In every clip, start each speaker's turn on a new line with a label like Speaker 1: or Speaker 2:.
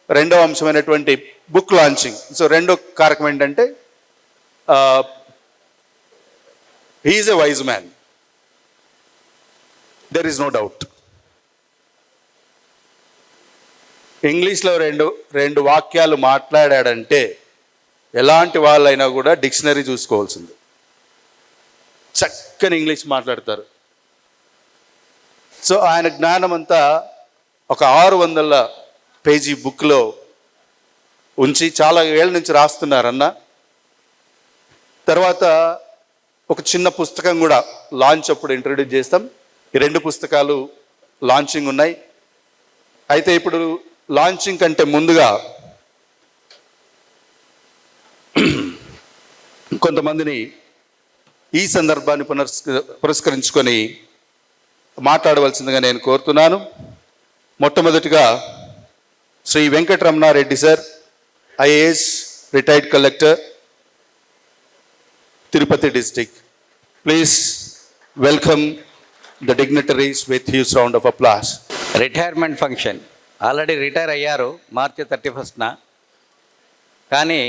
Speaker 1: రెండవ అంశమైనటువంటి book launching. So రెండో కారకం ఏంటంటే he's a wise man, there is no doubt. ఇంగ్లీష్లో రెండు వాక్యాలు మాట్లాడాడంటే ఎలాంటి వాళ్ళైనా కూడా డిక్షనరీ చూసుకోవాల్సింది. చక్కని ఇంగ్లీష్ మాట్లాడతారు. సో ఆయన జ్ఞానం అంతా ఒక 600 పేజీ బుక్లో ఉంచి చాలా ఏళ్ళ నుంచి రాస్తున్నారన్న. తర్వాత ఒక చిన్న పుస్తకం కూడా లాంచ్ అప్పుడు ఇంట్రడ్యూస్ చేస్తాం. ఈ 2 పుస్తకాలు లాంచింగ్ ఉన్నాయి. అయితే ఇప్పుడు లాంచింగ్ కంటే ముందుగా కొంతమందిని ఈ సందర్భాన్ని పురస్కరించుకొని మాట్లాడవలసిందిగా నేను కోరుతున్నాను. మొట్టమొదటిగా Shri Venkataramana Reddy sir, IAS, retired collector, Tirupati district. Please welcome the dignitaries with huge round of applause.
Speaker 2: Retirement function already retire అయ్యారు మార్చి 31న. కానీ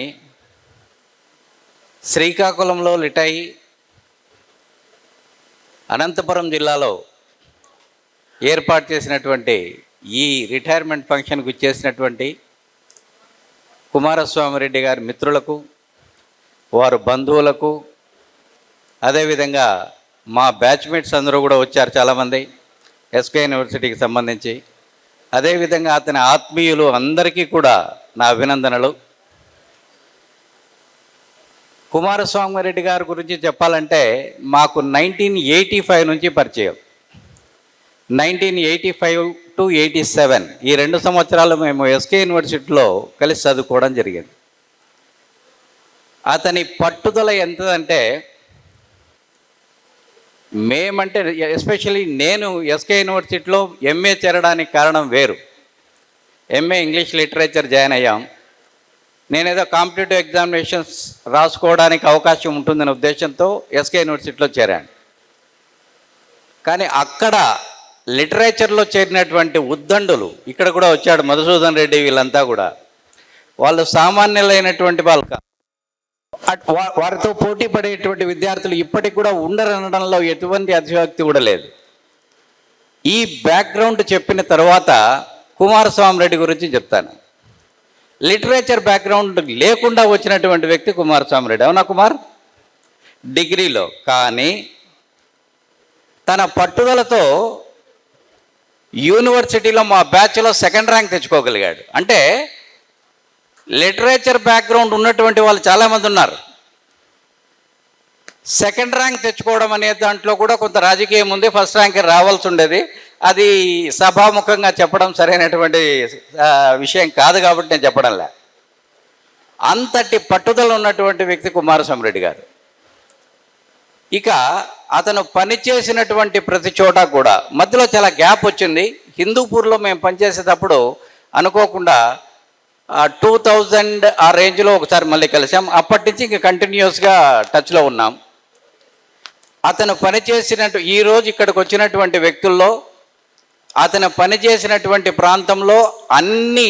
Speaker 2: శ్రీకాకుళంలో రిటైర్, అనంతపురం జిల్లాలో ఏర్పాటు చేసినటువంటి ఈ రిటైర్మెంట్ ఫంక్షన్కు ఇచ్చేసినటువంటి కుమారస్వామిరెడ్డి గారి మిత్రులకు, వారు బంధువులకు, అదేవిధంగా మా బ్యాచ్మేట్స్ అందరూ కూడా వచ్చారు చాలామంది ఎస్కే యూనివర్సిటీకి సంబంధించి. అదేవిధంగా అతని ఆత్మీయులు అందరికీ కూడా నా అభినందనలు. కుమారస్వామిరెడ్డి గారి గురించి చెప్పాలంటే మాకు 1985 నుంచి పరిచయం. 1985 to 87 ఈ 2 సంవత్సరాలు మేము ఎస్కే యూనివర్సిటీలో కలిసి చదువుకోవడం జరిగింది. అతని పట్టుదల ఎంతదంటే, మేమంటే ఎస్పెషల్లీ నేను ఎస్కే యూనివర్సిటీలో ఎంఏ చేరడానికి కారణం వేరు. ఎంఏ ఇంగ్లీష్ లిటరేచర్ జాయిన్ అయ్యాం. నేనేదో కాంపిటేటివ్ ఎగ్జామినేషన్స్ రాసుకోవడానికి అవకాశం ఉంటుందనే ఉద్దేశంతో ఎస్కే యూనివర్సిటీలో చేరాను. కానీ అక్కడ లిటరేచర్లో చేరినటువంటి ఉద్దండులు ఇక్కడ కూడా వచ్చాడు, మధుసూదన్ రెడ్డి, వీళ్ళంతా కూడా వాళ్ళు సామాన్యులైనటువంటి వాళ్ళు కాదు. వారితో పోటీ పడేటువంటి విద్యార్థులు ఇప్పటికి కూడా ఉండరనడంలో ఎటువంటి అతిశయోక్తి కూడా లేదు. ఈ బ్యాక్గ్రౌండ్ చెప్పిన తర్వాత కుమారస్వామిరెడ్డి గురించి చెప్తాను. లిటరేచర్ బ్యాక్గ్రౌండ్ లేకుండా వచ్చినటువంటి వ్యక్తి కుమారస్వామిరెడ్డి. అవునా కుమార్? డిగ్రీలో. కానీ తన పట్టుదలతో యూనివర్సిటీలో మా బ్యాచ్లో 2nd ర్యాంక్ తెచ్చుకోగలిగాడు. అంటే లిటరేచర్ బ్యాక్గ్రౌండ్ ఉన్నటువంటి వాళ్ళు చాలామంది ఉన్నారు. 2nd ర్యాంక్ తెచ్చుకోవడం అనే దాంట్లో కూడా కొంత రాజకీయం ఉంది. ఫస్ట్ ర్యాంక్ రావాల్సి ఉండేది. అది సభాముఖంగా చెప్పడం సరైనటువంటి విషయం కాదు కాబట్టి నేను చెప్పడంలే. అంతటి పట్టుదల ఉన్నటువంటి వ్యక్తి కుమారస్వామిరెడ్డి గారు. ఇక అతను పనిచేసినటువంటి ప్రతి చోట కూడా మధ్యలో చాలా గ్యాప్ వచ్చింది. హిందూపూర్లో మేము పనిచేసేటప్పుడు అనుకోకుండా 2000 ఆ రేంజ్లో ఒకసారి మళ్ళీ కలిసాం. అప్పటి నుంచి ఇంక కంటిన్యూస్గా టచ్లో ఉన్నాం. అతను పనిచేసినట్టు ఈరోజు ఇక్కడికి వచ్చినటువంటి వ్యక్తుల్లో అతను పనిచేసినటువంటి ప్రాంతంలో అన్ని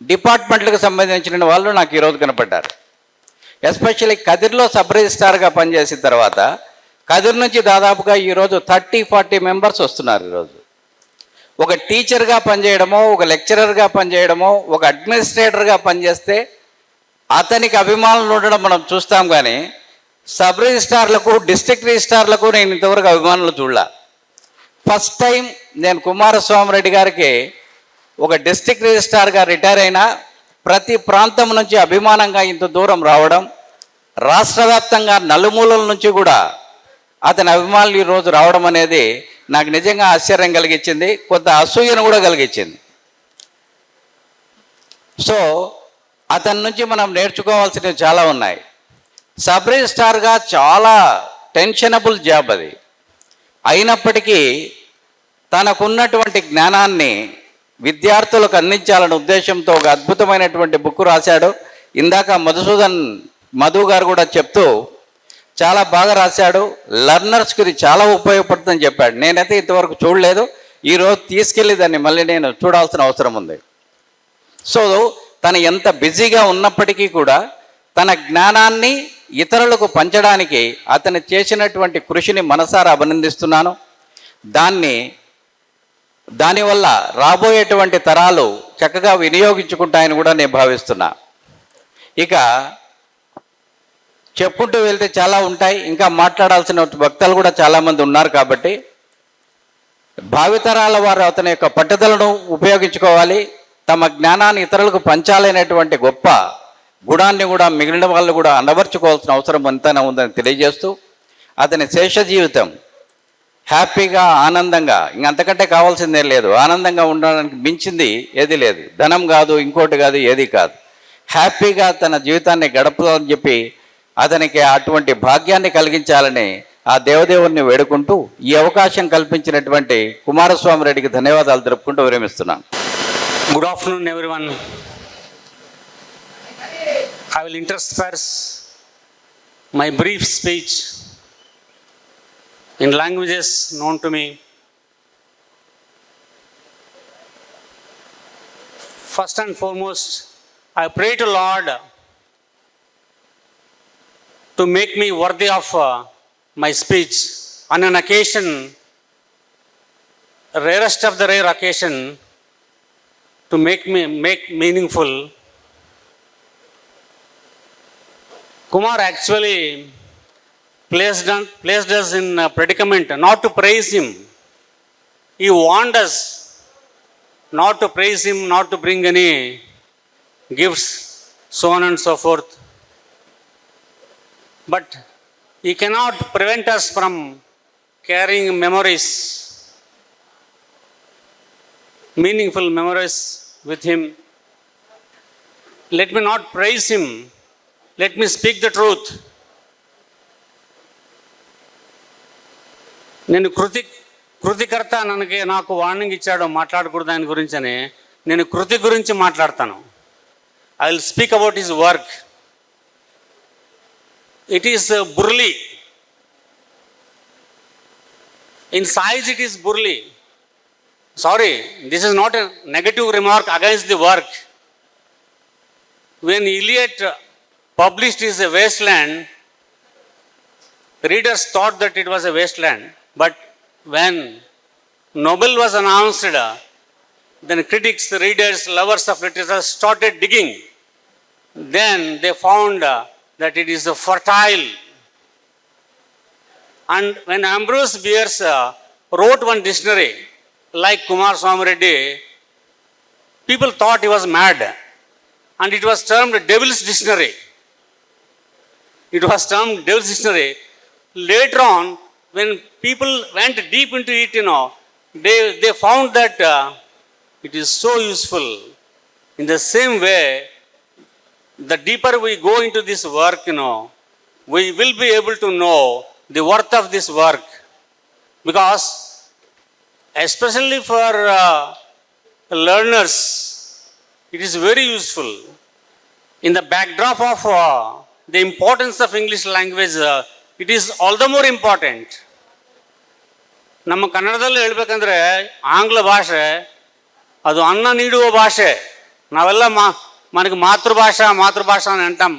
Speaker 2: డిపార్ట్మెంట్లకు సంబంధించిన వాళ్ళు నాకు ఈరోజు కనపడ్డారు. ఎస్పెషల్లీ కదిర్లో సబ్ రిజిస్ట్రార్గా పనిచేసిన తర్వాత కదిర్ నుంచి దాదాపుగా ఈరోజు 30-40 మెంబర్స్ వస్తున్నారు. ఈరోజు ఒక టీచర్గా పనిచేయడమో, ఒక లెక్చరర్గా పనిచేయడమో, ఒక అడ్మినిస్ట్రేటర్గా పనిచేస్తే అతనికి అభిమానులు ఉండడం మనం చూస్తాం. కానీ సబ్ రిజిస్ట్రార్లకు, డిస్ట్రిక్ట్ రిజిస్ట్రార్లకు నేను ఇంతవరకు అభిమానులు చూడలే. ఫస్ట్ టైం నేను కుమారస్వామిరెడ్డి గారికి ఒక డిస్ట్రిక్ట్ రిజిస్ట్రార్గా రిటైర్ అయినా ప్రతి ప్రాంతం నుంచి అభిమానంగా ఇంత దూరం రావడం, రాష్ట్ర వ్యాప్తంగా నలుమూలల నుంచి కూడా అతని అభిమానులు ఈరోజు రావడం అనేది నాకు నిజంగా ఆశ్చర్యం కలిగించింది, కొంత అసూయను కూడా కలిగించింది. సో అతని నుంచి మనం నేర్చుకోవాల్సినవి చాలా ఉన్నాయి. సబ్ రిజిస్ట్రార్గా చాలా టెన్షనబుల్ జాబ్ అది. అయినప్పటికీ తనకున్నటువంటి జ్ఞానాన్ని విద్యార్థులకు అందించాలనే ఉద్దేశంతో ఒక అద్భుతమైనటువంటి బుక్ రాశాడు. ఇందాక మధు గారు కూడా చెప్తూ చాలా బాగా రాశాడు. లర్నర్స్కి ఇది చాలా ఉపయోగపడుతుందని చెప్పాడు. నేనైతే ఇంతవరకు చూడలేదు. ఈరోజు తీసుకెళ్ళి దాన్ని మళ్ళీ నేను చూడాల్సిన అవసరం ఉంది. సో తను ఎంత బిజీగా ఉన్నప్పటికీ కూడా తన జ్ఞానాన్ని ఇతరులకు పంచడానికి అతను చేసినటువంటి కృషిని మనసారా అభినందిస్తున్నాను. దానివల్ల రాబోయేటువంటి తరాలు చక్కగా వినియోగించుకుంటాయని కూడా నేను భావిస్తున్నా. ఇక చెప్పుకుంటూ వెళ్తే చాలా ఉంటాయి, ఇంకా మాట్లాడాల్సిన వక్తలు కూడా చాలామంది ఉన్నారు. కాబట్టి భావితరాల వారు అతని యొక్క పట్టుదలను ఉపయోగించుకోవాలి, తమ జ్ఞానాన్ని ఇతరులకు పంచాలనేటువంటి గొప్ప గుణాన్ని కూడా మిగిలిన వాళ్ళు కూడా అలవర్చుకోవాల్సిన అవసరం ఎంతైనా ఉందని తెలియజేస్తూ, అతని శేష జీవితం హ్యాపీగా ఆనందంగా, ఇంకంతకంటే కావాల్సిందే లేదు, ఆనందంగా ఉండడానికి మించింది ఏది లేదు. ధనం కాదు, ఇంకోటి కాదు, ఏది కాదు. హ్యాపీగా తన జీవితాన్ని గడపాలని చెప్పి అతనికి అటువంటి భాగ్యాన్ని కలిగించాలని ఆ దేవదేవుని వేడుకుంటూ ఈ అవకాశం కల్పించినటువంటి కుమారస్వామి రెడ్డికి ధన్యవాదాలు తెలుపుకుంటూ విరమిస్తున్నాను.
Speaker 3: Good afternoon, everyone. I will intersperse my brief speech in languages known to me. First and foremost, I pray to Lord to make me worthy of my speech on an occasion, rarest of the rare occasion, to make meaningful. Kumar actually placed us in a predicament not to praise him. He warned us not to praise him, not to bring any gifts, so on and so forth. But he cannot prevent us from carrying memories, meaningful memories with him. Let me not praise him. Let me speak the truth. నేను కృతికర్త నాకు warning ఇచ్చాడు మాట్లాడకూడదు దాని గురించని. నేను కృతి గురించి మాట్లాడతాను. I will speak about his work. It is burly. In size it is burly. Sorry, this is not a negative remark against the work. When Eliot published his Wasteland, readers thought that it was a wasteland. But when Nobel was announced, then critics, readers, lovers of literature started digging. Then they found that it is fertile. And when Ambrose Bierce wrote one dictionary, like Kumaraswamy Reddy, people thought he was mad, and it was termed Devil's Dictionary. It was termed Devil's Dictionary. Later on, when people went deep into it, they found that it is so useful. In the same way, the deeper we go into this work, we will be able to know the worth of this work, because especially for learners, it is very useful. In the backdrop of the importance of English language, it is all the more important. ನಮ್ಮ ಕನ್ನಡದಲ್ಲಿ ಹೇಳ್ಬೇಕಂದ್ರೆ ಆಂಗ್ಲ ಭಾಷೆ ಅದು ಅನ್ನ ನೀಡುವ ಭಾಷೆ. నావెల్ల మనకి మాతృభాష అని అంటాం,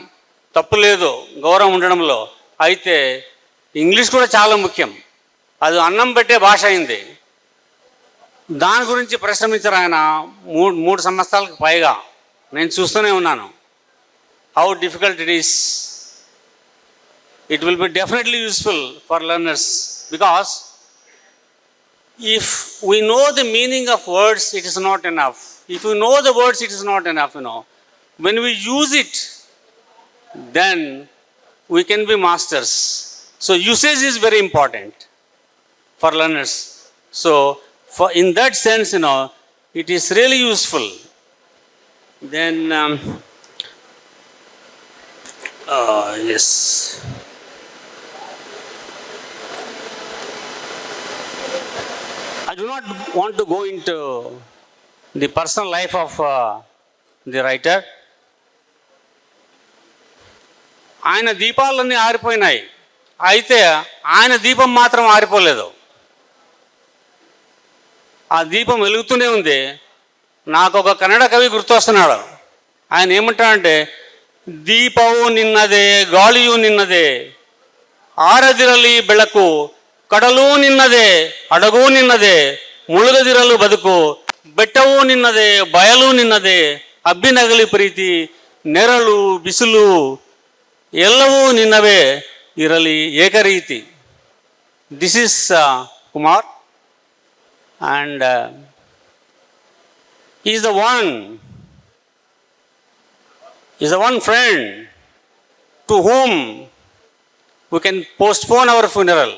Speaker 3: తప్పు లేదు, గౌరవం ఉండడంలో. అయితే ఇంగ్లీష్ కూడా చాలా ముఖ్యం. అది అన్నం పెట్టే భాష అయింది. దాని గురించి పరిశ్రమించారు ఆయన 3 సంవత్సరాలకు పైగా. నేను చూస్తూనే ఉన్నాను how difficult it is. It will be definitely useful for learners, because if we know the meaning of words, it is not enough. If you know the words, it is not enough. When we use it, then we can be masters. So usage is very important for learners. So in that sense, it is really useful. Then, yes. I do not want to go into the personal life of the writer. ఆయన దీపాలన్నీ ఆరిపోయినాయి, అయితే ఆయన దీపం మాత్రం ఆరిపోలేదు. ఆ దీపం వెలుగుతూనే ఉంది. నాకు ఒక కన్నడ కవి గుర్తొస్తున్నాడు. ఆయన ఏమంటాడంటే దీపವು నిన్నదే గాಳಿಯು ನಿನ್ನದೇ ಆರದಿರಲಿ ಬೆಳಕು ಕಡಲು ನಿನ್ನದೇ ಹಡಗು ನಿನ್ನದೇ ಮುಳುಗದಿರಲು ಬದುಕು ಬೆಟ್ಟವೂ ನಿನ್ನದೇ ಬಯಲು ನಿನ್ನದೇ ಅಬ್ಬಿನಗಲಿ ಪ್ರೀತಿ ನೆರಳು ಬಿಸಿಲು ಎಲ್ಲವೂ ನಿನ್ನವೇ ಇರಲಿ ಏಕರೀತಿ. This is Kumar and he is the one friend to whom we can postpone our funeral.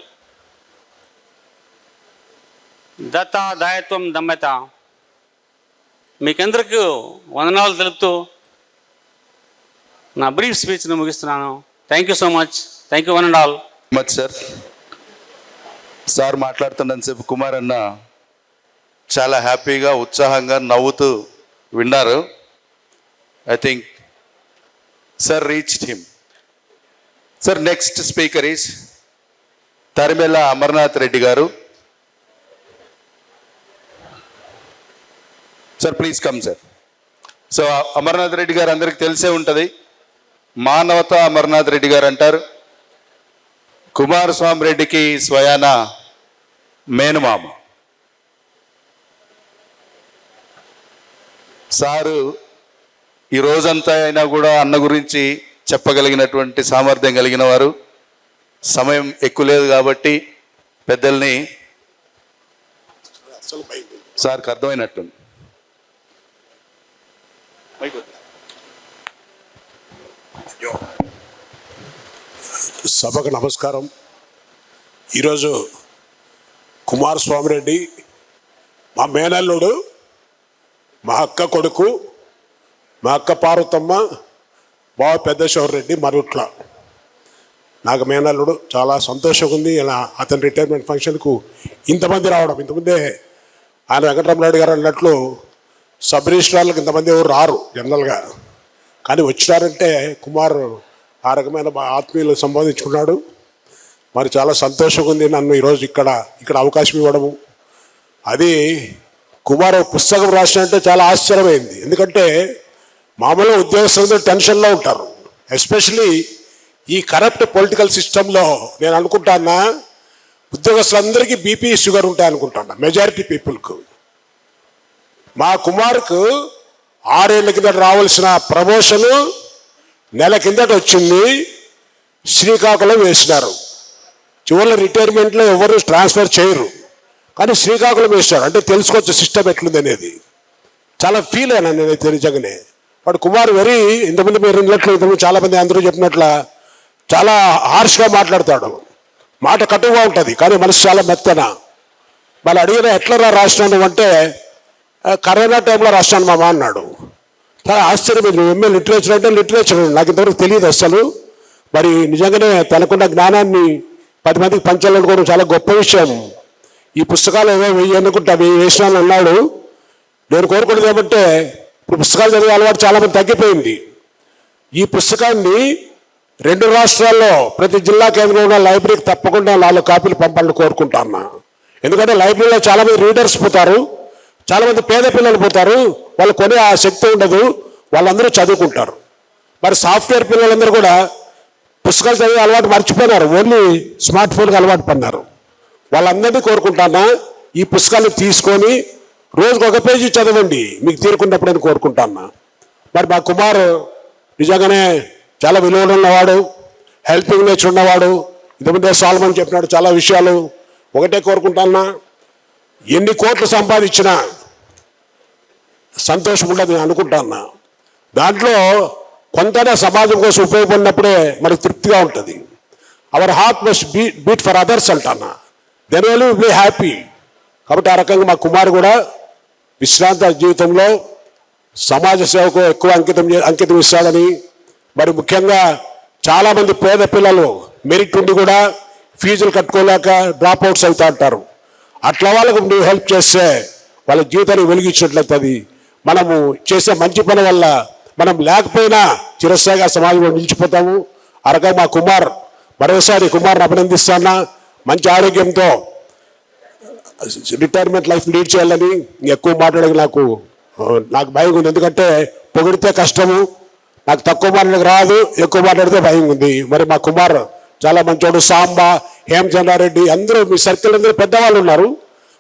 Speaker 3: దత్తా దాయత్వం దమ్మత. మీకందరికీ వందనాలు తెలుపుతూ నా బ్రీఫ్ స్పీచ్ను ముగిస్తున్నాను. Thank you so much. Thank you one and all.
Speaker 1: Much sir. Sir మాట్లాడుతున్నంతసేపు కుమార్ అన్న చాలా హ్యాపీగా ఉత్సాహంగా నవ్వుతూ విన్నారు. I think sir reached him. Sir next speaker is Tarimela Amarnath Reddy గారు. Sir please come sir. So Amarnath Reddy గారు అందరికీ తెలిసే ఉంటుంది. మానవత అమర్నాథ్ రెడ్డి గారు అంటారు. కుమారస్వామి రెడ్డికి స్వయాన మేనమామ. సారు ఈ రోజంతా అయినా కూడా అన్న గురించి చెప్పగలిగినటువంటి సామర్థ్యం కలిగిన వారు. సమయం ఎక్కువ లేదు కాబట్టి పెద్దల్ని సార్కి అర్థమైనట్టుంది.
Speaker 4: సభకు నమస్కారం. ఈరోజు కుమారస్వామి రెడ్డి మా మేనల్లుడు, మా అక్క కొడుకు, మా అక్క పార్వతమ్మ, బావ పెద్దశివర్ రెడ్డి మరుట్ల నాకు మేనల్లుడు. చాలా సంతోషంగా ఉంది ఇలా అతని రిటైర్మెంట్ ఫంక్షన్కు ఇంతమంది రావడం. ఇంతమందే ఆయన వెంకటరమణారెడ్డి గారు అన్నట్లు సబ్ రిజిస్ట్రార్లకు ఇంతమంది ఎవరు రారు జనరల్గా, కానీ వచ్చినారంటే కుమార్ ఆ రకమైన ఆత్మీయులు సంబోధించుకున్నాడు. మరి చాలా సంతోషంగా ఉంది నన్ను ఈరోజు ఇక్కడ అవకాశం ఇవ్వడము. అది కుమార్ పుస్తకం రాసినంటే చాలా ఆశ్చర్యమైంది. ఎందుకంటే మామూలుగా ఉద్యోగస్తులందరూ టెన్షన్లో ఉంటారు. ఎస్పెషలీ ఈ కరప్ట్ పొలిటికల్ సిస్టంలో నేను అనుకుంటానా ఉద్యోగస్తులందరికీ బీపీ షుగర్ ఉంటాయి అనుకుంటాను, మెజారిటీ పీపుల్కు. మా కుమార్కు 6 ఏళ్ళ కిందట రావాల్సిన ప్రమోషను నెల కిందట వచ్చింది. శ్రీకాకుళం వేసినారు. చివరిలో రిటైర్మెంట్లో ఎవరు ట్రాన్స్ఫర్ చేయరు, కానీ శ్రీకాకుళం వేసినారు. అంటే తెలుసుకోవచ్చు సిస్టమ్ ఎట్లుంది అనేది. చాలా ఫీల్ అయినా నేనైతే నిజంగానే. వాడు కుమార్ వెరీ ఇంతమంది మీరు ఇంతమంది చాలామంది అందరూ చెప్పినట్ల చాలా హార్ష్గా మాట్లాడతాడు. మాట కటువుగా ఉంటుంది, కానీ మనసు చాలా మెత్తన. వాళ్ళు అడిగిన ఎట్లా రాసినాను అంటే కరోనా టైంలో రాసినాను మామ అన్నాడు. చాలా ఆశ్చర్యమైంది. నువ్వు ఎంఏ లిటరేచర్ అంటే లిటరేచర్ నాకు ఇంతవరకు తెలియదు అసలు. మరి నిజంగానే తనకున్న జ్ఞానాన్ని 10 మందికి పంచాలనుకోవడం చాలా గొప్ప విషయం. ఈ పుస్తకాలు ఏదో వెయ్యి అనుకుంటా వేసినాను అన్నాడు. నేను కోరుకునేది ఏమంటే ఇప్పుడు పుస్తకాలు చదివే అలవాటు చాలామంది తగ్గిపోయింది. ఈ పుస్తకాన్ని 2 రాష్ట్రాల్లో ప్రతి జిల్లా కేంద్రంలో ఉన్న లైబ్రరీకి తప్పకుండా 4 కాపీలు పంపాలని కోరుకుంటాను. ఎందుకంటే లైబ్రరీలో చాలామంది రీడర్స్ పోతారు, చాలామంది పేద పిల్లలు పోతారు, వాళ్ళు కొనే ఆ శక్తి ఉండదు, వాళ్ళందరూ చదువుకుంటారు. మరి సాఫ్ట్వేర్ పిల్లలందరూ కూడా పుస్తకాలు చదివే అలవాటు మర్చిపోయినారు, ఓన్లీ స్మార్ట్ ఫోన్కి అలవాటు పడినారు. వాళ్ళందరినీ కోరుకుంటానా ఈ పుస్తకాలు తీసుకొని రోజుకు 1 పేజీ చదవండి, మీకు తీరుకున్నప్పుడు అని కోరుకుంటాను. మరి మా కుమార్ నిజంగానే చాలా విలువలు ఉన్నవాడు, హెల్పింగ్ నేచర్ ఉన్నవాడు. ఇంతకుముందే సాల్మన్ చెప్పినాడు చాలా విషయాలు. ఒకటే కోరుకుంటానా, ఎన్ని కోట్లు సంపాదించినా సంతోషం ఉండదు అనుకుంటాన్నా. దాంట్లో కొంతనే సమాజం కోసం ఉపయోగపడినప్పుడే మనకు తృప్తిగా ఉంటుంది. Our heart must beat for others అంటాన్నా, then only will be happy. కాబట్టి ఆ రకంగా మా కుమార్ కూడా విశ్రాంత జీవితంలో సమాజ సేవకు ఎక్కువ అంకితం ఇస్తాడని. మరి ముఖ్యంగా చాలామంది పేద పిల్లలు మెరిట్ ఉండి కూడా ఫీజులు కట్టుకోలేక డ్రాప్ అవుట్స్ అవుతా అంటారు. అట్లా వాళ్ళకు నువ్వు హెల్ప్ చేస్తే వాళ్ళ జీవితాన్ని వెలిగించినట్లయితుంది. మనము చేసే మంచి పని వల్ల మనం లేకపోయినా చిరస్థాయిగా సమాజంలో నిలిచిపోతాము. ఆ రకంగా మా కుమార్ మరోసారి కుమార్ని అభినందిస్తానా. మంచి ఆరోగ్యంతో రిటైర్మెంట్ లైఫ్ లీడ్ చేయాలని. ఎక్కువ మాట్లాడక నాకు భయం ఉంది, ఎందుకంటే పొగిడితే కష్టము, నాకు తక్కువ మాట్లాడడానికి రాదు, ఎక్కువ మాట్లాడితే భయం ఉంది. మరి మా కుమార్ చాలా మంచోడు, సాంబా, హేమచంద్రారెడ్డి అందరూ మీ సర్కిల్ అందరూ పెద్దవాళ్ళు ఉన్నారు,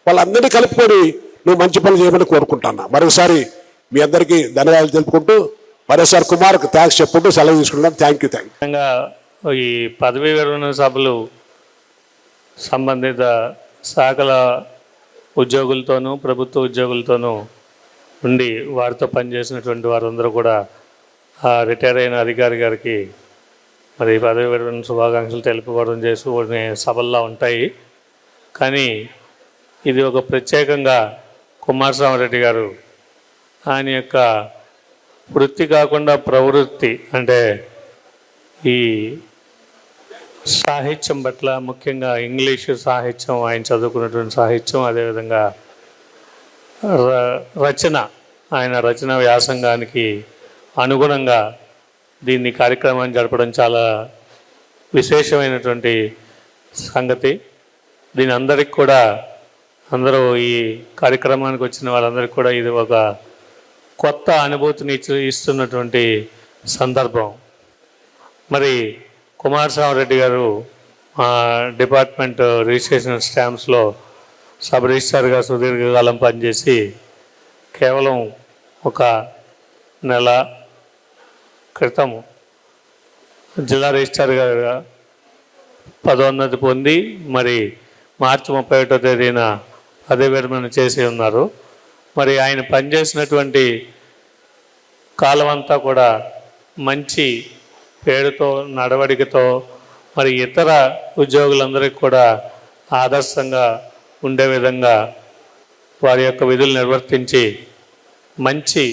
Speaker 4: వాళ్ళందరినీ కలుపుకొని నువ్వు మంచి పనులు చేయమని కోరుకుంటున్నా. మరొకసారి మీ అందరికీ ధన్యవాదాలు తెలుపుకుంటూ మరోసారి కుమార్కి థ్యాంక్స్ చెప్పుకుంటూ సెలవు తీసుకుంటున్నాను. Thank you.
Speaker 5: ఈ పదవీ విరమణ సభలు సంబంధిత శాఖల ఉద్యోగులతోనూ ప్రభుత్వ ఉద్యోగులతోనూ ఉండి వారితో పనిచేసినటువంటి వారందరూ కూడా రిటైర్ అయిన అధికారి గారికి మరి పదవి విరమణ శుభాకాంక్షలు తెలుపుకోవడం చేసుకునే సభల్లో ఉంటాయి. కానీ ఇది ఒక ప్రత్యేకంగా కుమారస్వామిరెడ్డి గారు ఆయన యొక్క వృత్తి కాకుండా ప్రవృత్తి అంటే ఈ సాహిత్యం పట్ల, ముఖ్యంగా ఇంగ్లీషు సాహిత్యం, ఆయన చదువుకున్నటువంటి సాహిత్యం, అదేవిధంగా రచన, ఆయన రచన వ్యాసంగానికి అనుగుణంగా దీన్ని కార్యక్రమాన్ని జరపడం చాలా విశేషమైనటువంటి సంగతి. దీని అందరికి కూడా, అందరూ ఈ కార్యక్రమానికి వచ్చిన వాళ్ళందరికీ కూడా ఇది ఒక కొత్త అనుభూతిని ఇస్తున్నటువంటి సందర్భం. మరి కుమారస్వామిరెడ్డి గారు డిపార్ట్మెంట్ రిజిస్ట్రేషన్ స్టాంప్స్లో సబ్ రిజిస్ట్రార్గా సుదీర్ఘకాలం పనిచేసి కేవలం ఒక నెల క్రితం జిల్లా రిజిస్ట్రార్గా పదోన్నతి పొంది మరి మార్చి 31వ తేదీన పదవి విరమణ చేసి ఉన్నారు. మరి ఆయన పనిచేసినటువంటి కాలం అంతా కూడా మంచి పేరుతో, నడవడికతో మరి ఇతర ఉద్యోగులందరికీ కూడా ఆదర్శంగా ఉండే విధంగా వారి యొక్క విధులు నిర్వర్తించి మంచి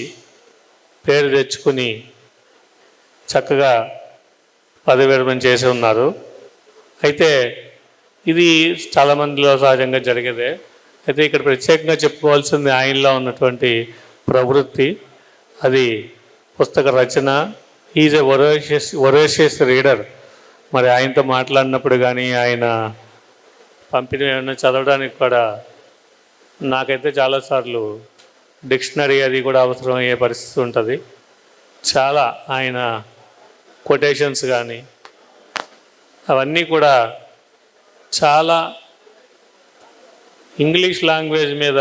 Speaker 5: పేరు తెచ్చుకుని చక్కగా పదవి విరమణ చేసి ఉన్నారు. అయితే ఇది చాలామందిలో సహజంగా జరిగేదే. అయితే ఇక్కడ ప్రత్యేకంగా చెప్పుకోవాల్సింది ఆయనలో ఉన్నటువంటి ప్రవృత్తి, అది పుస్తక రచన. Is a voracious reader. మరి ఆయనతో మాట్లాడినప్పుడు కానీ, ఆయన పంపిణీ ఏమైనా చదవడానికి కూడా నాకైతే చాలాసార్లు డిక్షనరీ అది కూడా అవసరం అయ్యే పరిస్థితి ఉంటుంది. చాలా ఆయన కొటేషన్స్ కానీ అవన్నీ కూడా చాలా ఇంగ్లీష్ లాంగ్వేజ్ మీద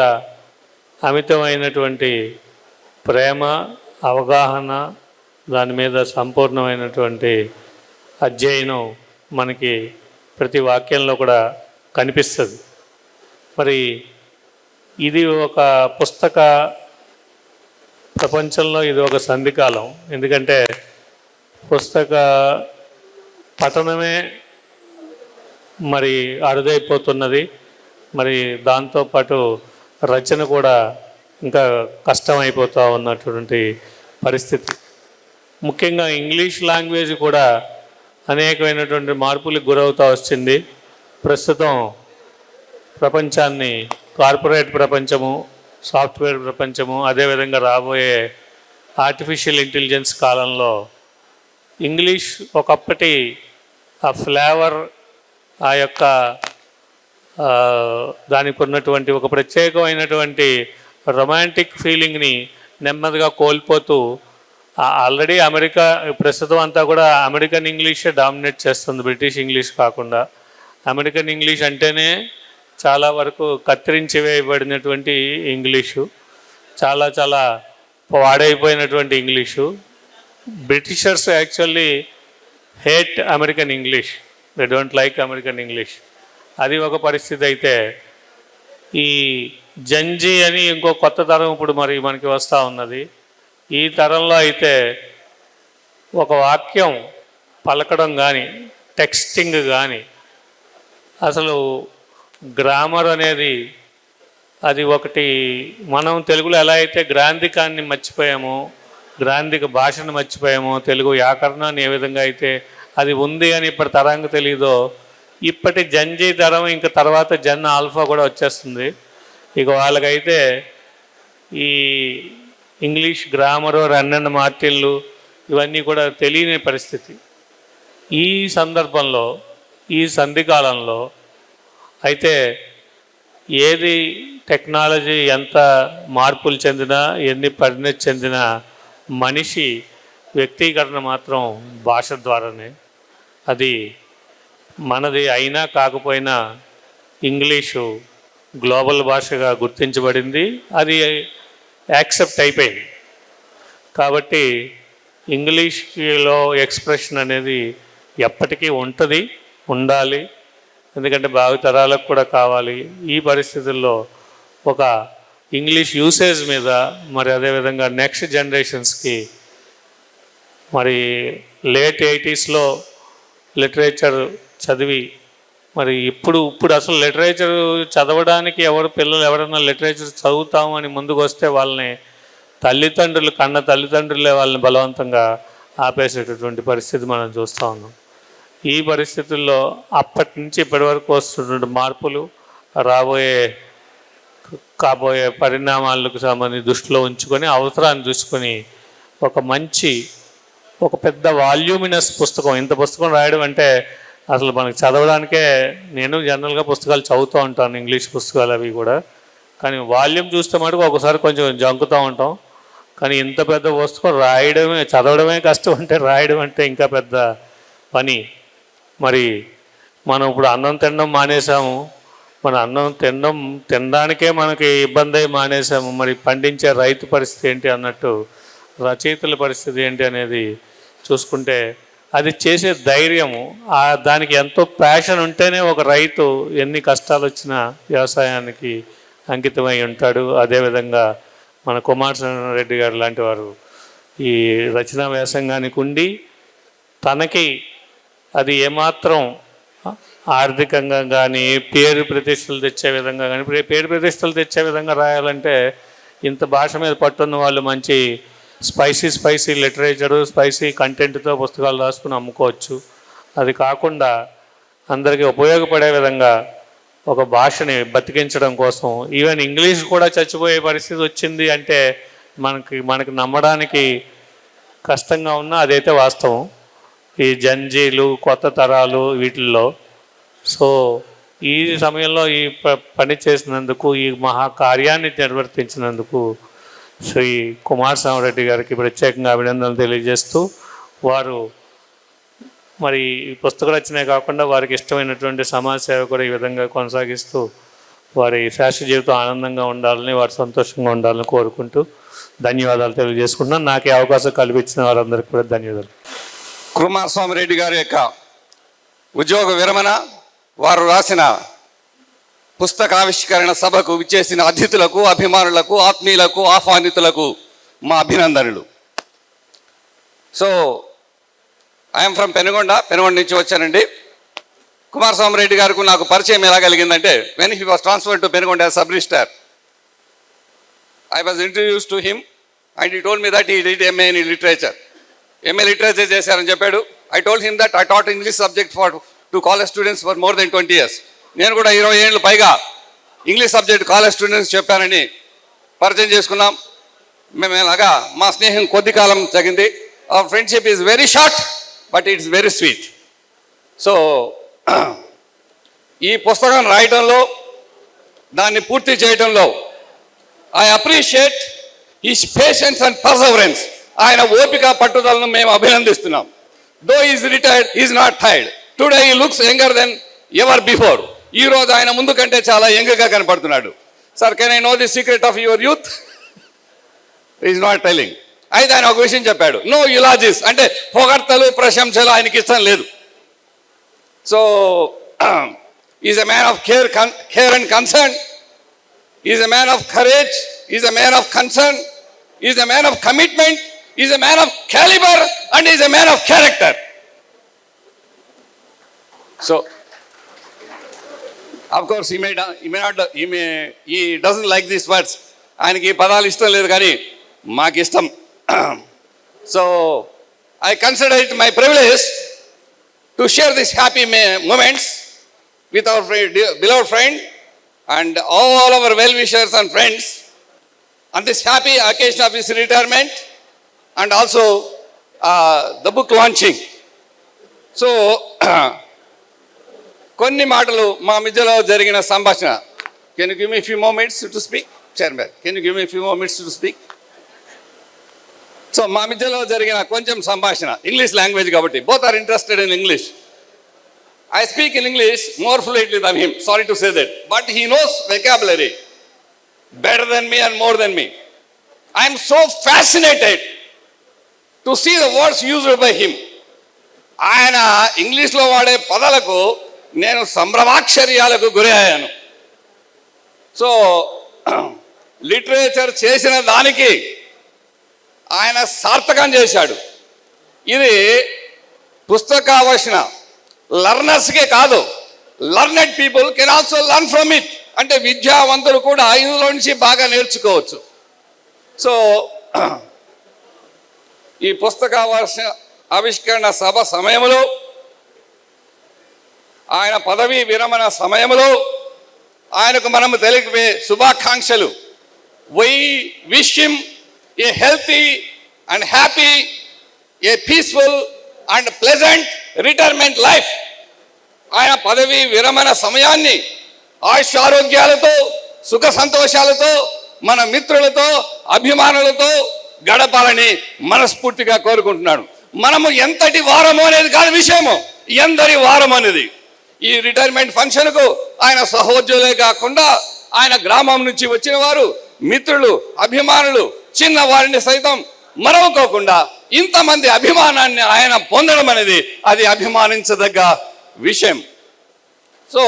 Speaker 5: అమితమైనటువంటి ప్రేమ, అవగాహన, దాని మీద సంపూర్ణమైనటువంటి అధ్యయనం మనకి ప్రతి వాక్యంలో కూడా కనిపిస్తుంది. మరి ఇది ఒక పుస్తక ప్రపంచంలో ఇది ఒక సంధికాలం. ఎందుకంటే పుస్తక పఠనమే మరి అరుదైపోతున్నది. మరి దాంతోపాటు రచన కూడా ఇంకా కష్టమైపోతూ ఉన్నటువంటి పరిస్థితి. ముఖ్యంగా ఇంగ్లీష్ లాంగ్వేజ్ కూడా అనేకమైనటువంటి మార్పులకు గురవుతూ వచ్చింది. ప్రస్తుతం ప్రపంచాన్ని కార్పొరేట్ ప్రపంచము, సాఫ్ట్వేర్ ప్రపంచము, అదేవిధంగా రాబోయే ఆర్టిఫిషియల్ ఇంటెలిజెన్స్ కాలంలో ఇంగ్లీష్ ఒకప్పటి ఆ ఫ్లేవర్, ఆ యొక్క దానికి ఉన్నటువంటి ఒక ప్రత్యేకమైనటువంటి రొమాంటిక్ ఫీలింగ్ని నెమ్మదిగా కోల్పోతూ ఆల్రెడీ అమెరికా ప్రస్తుతం అంతా కూడా అమెరికన్ ఇంగ్లీషే డామినేట్ చేస్తుంది, బ్రిటిష్ ఇంగ్లీష్ కాకుండా. అమెరికన్ ఇంగ్లీష్ అంటేనే చాలా వరకు కత్తిరించి వేయబడినటువంటి ఇంగ్లీషు, చాలా చాలా పాడైపోయినటువంటి English. Britishers actually hate American English, they don't like American English. అది ఒక పరిస్థితి. అయితే ఈ జంజీ అని ఇంకో కొత్త తరం ఇప్పుడు మరి మనకి వస్తూ ఉన్నది. ఈ తరంలో అయితే ఒక వాక్యం పలకడం కానీ, టెక్స్టింగ్ కానీ, అసలు గ్రామర్ అనేది అది ఒకటి. మనం తెలుగులో ఎలా అయితే గ్రాంధికాన్ని మర్చిపోయామో, గ్రాంధిక భాషను మర్చిపోయామో, తెలుగు వ్యాకరణాన్ని ఏ విధంగా అయితే అది ఉంది అని ఇప్పటి తరానికి తెలియదో, ఇప్పటి జంజీ తరం ఇంకా తర్వాత జన్ ఆల్ఫా కూడా వచ్చేస్తుంది. ఇక వాళ్ళకైతే ఈ ఇంగ్లీష్ గ్రామరు, రన్ అండ్ మార్టిన్లు ఇవన్నీ కూడా తెలియని పరిస్థితి. ఈ సందర్భంలో, ఈ సంధికాలంలో అయితే ఏది టెక్నాలజీ ఎంత మార్పులు చెందినా, ఎన్ని పరిణతి చెందినా మనిషి వ్యక్తీకరణ మాత్రం భాష ద్వారానే. అది మనది అయినా కాకపోయినా ఇంగ్లీషు గ్లోబల్ భాషగా గుర్తించబడింది, అది యాక్సెప్ట్ అయిపోయింది. కాబట్టి ఇంగ్లీష్లో ఎక్స్ప్రెషన్ అనేది ఎప్పటికీ ఉంటుంది, ఉండాలి. ఎందుకంటే భావితరాలకు కూడా కావాలి. ఈ పరిస్థితుల్లో ఒక ఇంగ్లీష్ యూసేజ్ మీద మరి అదేవిధంగా నెక్స్ట్ జనరేషన్స్కి మరి లేట్ 80s లిటరేచర్ చదివి మరి ఇప్పుడు అసలు లిటరేచర్ చదవడానికి పిల్లలు ఎవరైనా లిటరేచర్ చదువుతాము అని ముందుకు వస్తే వాళ్ళని తల్లిదండ్రులు కన్న తల్లిదండ్రులే వాళ్ళని బలవంతంగా ఆపేసేటటువంటి పరిస్థితి మనం చూస్తూ ఉన్నాం. ఈ పరిస్థితుల్లో అప్పటి నుంచి ఇప్పటి వరకు వస్తున్నటువంటి మార్పులు, కాబోయే పరిణామాలకు సంబంధించి దృష్టిలో ఉంచుకొని అవసరాన్ని చూసుకొని ఒక పెద్ద వాల్యూమినస్ పుస్తకం, ఇంత పుస్తకం రాయడం అంటే అసలు మనకు చదవడానికే, నేను జనరల్గా పుస్తకాలు చదువుతూ ఉంటాను, ఇంగ్లీష్ పుస్తకాలు అవి కూడా. కానీ వాల్యూమ్ చూస్తే మటుకు ఒకసారి కొంచెం జంకుతూ ఉంటాం. కానీ ఇంత పెద్ద పుస్తకం చదవడమే కష్టం అంటే రాయడం అంటే ఇంకా పెద్ద పని. మరి మనం ఇప్పుడు అన్నం తినడం మానేసాము, మన అన్నం తినడానికే మనకి ఇబ్బంది మానేసాము. మరి పండించే రైతు పరిస్థితి ఏంటి అన్నట్టు రచయితల పరిస్థితి ఏంటి అనేది చూసుకుంటే అది చేసే ధైర్యము, దానికి ఎంతో ప్యాషన్ ఉంటేనే ఒక రైతు ఎన్ని కష్టాలు వచ్చినా వ్యవసాయానికి అంకితమై ఉంటాడు. అదేవిధంగా మన కుమారస్వామి గారు లాంటి వారు ఈ రచనా వ్యాసంగానికి ఉండి తనకి అది ఏమాత్రం ఆర్థికంగా కానీ పేరు ప్రతిష్టలు తెచ్చే విధంగా కానీ, పేరు ప్రతిష్టలు తెచ్చే విధంగా రాయాలంటే ఇంత భాష మీద పట్టున్న వాళ్ళు మంచి స్పైసీ లిటరేచరు, స్పైసీ కంటెంట్తో పుస్తకాలు రాసుకుని అమ్ముకోవచ్చు. అది కాకుండా అందరికీ ఉపయోగపడే విధంగా ఒక భాషని బతికించడం కోసం ఈవెన్ ఇంగ్లీష్ కూడా చచ్చిపోయే పరిస్థితి వచ్చింది అంటే మనకి నమ్మడానికి కష్టంగా ఉన్నా అదైతే వాస్తవం. ఈ జంజీలు, కొత్త తరాలు వీటిల్లో. సో ఈ సమయంలో ఈ పని చేసినందుకు, ఈ మహాకార్యాన్ని నిర్వర్తించినందుకు శ్రీ కుమారస్వామి గారికి ప్రత్యేకంగా అభినందనలు తెలియజేస్తూ, వారు మరి ఈ పుస్తక రచనే కాకుండా వారికి ఇష్టమైనటువంటి సమాజ సేవ కూడా ఈ విధంగా కొనసాగిస్తూ వారి శాశ్వత జీవితం ఆనందంగా ఉండాలని, వారు సంతోషంగా ఉండాలని కోరుకుంటూ ధన్యవాదాలు తెలియజేసుకుంటున్నాను. నాకు ఈ అవకాశం కల్పించిన వారందరికీ కూడా ధన్యవాదాలు.
Speaker 6: కుమారస్వామి రెడ్డి గారి యొక్క ఉద్యోగ విరమణ, వారు రాసిన పుస్తకావిష్కరణ సభకు విచ్చేసిన అతిథులకు, అభిమానులకు, ఆత్మీయులకు, ఆహ్వానితులకు మా అభినందనలు. సో ఐఎమ్ ఫ్రమ్ పెనుగొండ నుంచి వచ్చానండి. కుమారస్వామి రెడ్డి గారికి నాకు పరిచయం ఎలా కలిగిందంటే, when he was transferred to Penugonda as sub registrar, I was introduce to him and he told me that he did MA in literature. MA literature చేశారని చెప్పాడు. I told him that I taught English subject to college students for more than 20 years. నేను కూడా 20 ఏళ్ళు పైగా English subject college students చెప్పానని పరిచయం చేసుకున్నాం. మేము ఇలాగా మా స్నేహం కొద్ది కాలం తగ్గింది. Our friendship is very short but it's very sweet. So ఈ పుస్తకం రాయడంలో, దాన్ని పూర్తి చేయడంలో I appreciate his patience and perseverance. ఆయన ఓపిక పట్టుదలను మేము అభినందిస్తున్నాం. Though is retired, is not tired. Today he looks younger than ever before. ఈ రోజు ఆయన ముందు కంటే చాలా యంగ్గా కనపడుతున్నాడు. Sir, can I know the secret of your youth? Is not telling. అయితే ఆయన ఒక విషయం చెప్పాడు, నో యులాజిస్, అంటే పొగడ్తలు, ప్రశంసలు ఆయనకి ఇష్టం లేదు. So is a man of care and concern, is a man of courage, is a man of concern, is a man of commitment, is a man of calibre and is a man of character. So, of course, he doesn't like these words. ఆయనకి ఈ పదాలు ఇష్టం లేదు, కానీ మాకు ఇష్టం. So, I consider it my privilege to share these happy moments with our beloved friend and all our well-wishers and friends on this happy occasion of his retirement and also the book launching. So, కొన్ని మాటలు మా మధ్యలో జరిగిన సంభాషణ. Can you give me few moments to speak? Chairman, can you give me few moments to speak? సో మా మధ్యలో జరిగిన కొంచెం సంభాషణ ఇంగ్లీష్ లాంగ్వేజ్ కాబట్టి both are interested in English. I speak in English more fluently than him, sorry to say that, but he knows vocabulary better than me and more than me. I am so fascinated to see the words used by him. ఆయన ఇంగ్లీష్లో వాడే పదాలకు నేను సంభ్రమాక్షర్యాలకు గురి అయ్యాను. So literature చేసిన దానికి ఆయన సార్థకం చేశాడు. ఇది పుస్తకావశన లర్నర్స్కే కాదు, learned people can also learn from it. అంటే విద్యావంతులు కూడా ఇందులో నుంచి బాగా నేర్చుకోవచ్చు. సో ఈ ఆవిష్కరణ సభ సమయంలో, ఆయన పదవీ విరమణ సమయంలో ఆయనకు మనము తెలిపే శుభాకాంక్షలు. We wish him a healthy and happy, a peaceful and pleasant retirement life. ఆయన పదవీ విరమణ సమయాన్ని ఆయుష్యారోగ్యాలతో సుఖ సంతోషాలతో మన మిత్రులతో అభిమానులతో గడపాలని మనస్ఫూర్తిగా కోరుకుంటున్నాడు. మనము ఎంతటి వారము అనేది కాదు విషయము, ఎందరి వారం అనేది. ఈ రిటైర్మెంట్ ఫంక్షన్కు ఆయన సహోద్యోగులే కాకుండా ఆయన గ్రామం నుంచి వచ్చిన వారు, మిత్రులు, అభిమానులు, చిన్న వారిని సైతం మరవకోకుండా ఇంతమంది అభిమానాన్ని ఆయన పొందడం అనేది అది అభిమానించదగ్గ విషయం. సో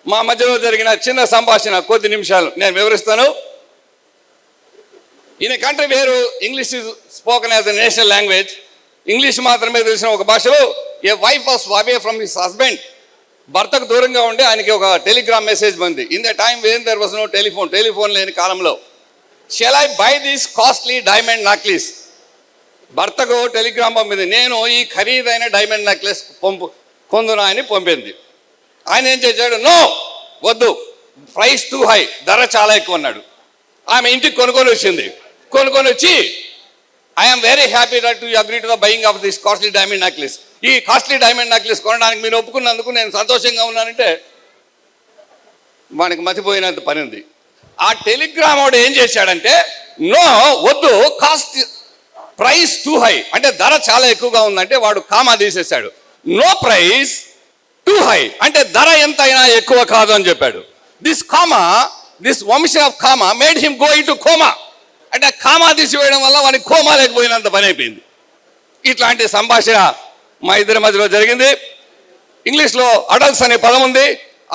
Speaker 6: మా మధ్యలో జరిగిన చిన్న సంభాషణ కొద్ది నిమిషాలు నేను వివరిస్తాను. In a country where English is spoken as a national language, English మాత్రమే తెలిసిన ఒక భాషలో a wife was away from his husband, భర్తకు దూరంగా ఉండి ఆయనకి ఒక టెలిగ్రామ్ మెసేజ్ పొంది. In the time when there was no telephone లేని కాలంలో, shall I buy this costly diamond necklace. భర్తకు టెలిగ్రామ్ పంపింది, నేను ఈ ఖరీదైన డైమండ్ నెక్లెస్ కొందునా అని పంపింది. ఆయన ఏం చేశాడు, నో వద్దు, ప్రైస్ టూ హై, ధర చాలా ఎక్కువ అన్నాడు. ఆమె ఇంటికి కొనుక్కొని వచ్చింది. కొనుక్కొని వచ్చి I'm very happy that you agree to the buying of this costly diamond necklace. ఈ కాస్ట్లీ డైమండ్ నెక్లెస్ కొనడానికి మీరు ఒప్పుకున్నందుకు నేను సంతోషంగా ఉన్నానంటే వానికి మతిపోయినంత పని ఉంది. ఆ టెలిగ్రామ్ వాడు ఏం చేశాడంటే, నో వద్దు, కాస్ట్ ప్రైస్ టూ హై, అంటే ధర చాలా ఎక్కువగా ఉందంటే వాడు కామా తీసేశాడు. నో ప్రైస్ టూ హై, అంటే ధర ఎంతైనా ఎక్కువ కాదు అని చెప్పాడు. This omission of comma made him go into coma, అంటే కామా తీసివేయడం వల్ల వానికి కోమా లేకపోయినంత పని అయిపోయింది. ఇట్లాంటి సంభాషణ మా ఇద్దరి మధ్యలో జరిగింది. ఇంగ్లీష్లో అడల్ట్స్ అనే పదం ఉంది,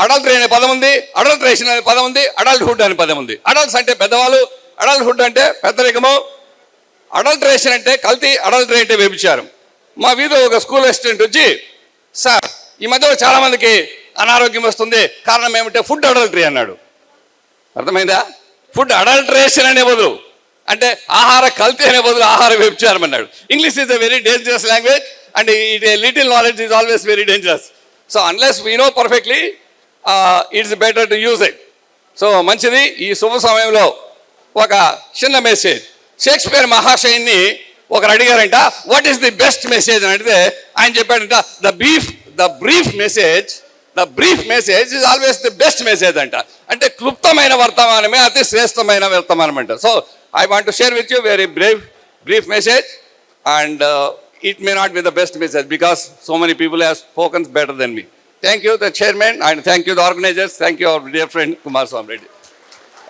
Speaker 6: అడల్టరీ అనే పదం ఉంది, అడల్టరేషన్ అనే పదం ఉంది, అడల్ట్హుడ్ అనే పదం ఉంది. అడల్ట్స్ అంటే పెద్దవాళ్ళు, అడల్ట్హుడ్ అంటే పెద్దరికము, అడల్టరేషన్ అంటే కల్తీ, అడల్టరీ అంటే వ్యభిచారం. మా వీధిలో ఒక స్కూల్ అసిస్టెంట్ వచ్చి, సార్ ఈ మధ్యలో చాలామందికి అనారోగ్యం వస్తుంది, కారణం ఏమిటంటే ఫుడ్ అడల్టరీ అన్నాడు. అర్థమైందా? ఫుడ్ అడల్టరేషన్ అనే బదులు, అంటే ఆహార కల్తీ అనే బదులు ఆహార వ్యభిచారం అన్నాడు. English is a very dangerous language and it a little knowledge is always very dangerous. So unless we know perfectly it's better to use it. So మంచిది. ఈ శుభ సమయంలో ఒక చిన్న మెసేజ్. షేక్స్పియర్ మహాశయుని ఒకరు అడిగారంట, what is the best message అని అడిగితే ఆయన చెప్పాడంట, the brief message is always the best message అంట. అంటే క్లుప్తమైన వర్తమానమే అతి శ్రేష్టమైన వర్తమానం అంట. So I want to share with you very brief message and it may not be the best message because so many people have spoken better than me. Thank you, the chairman, and thank you, the organizers. Thank you, our dear friend Kumar Swamy Reddy.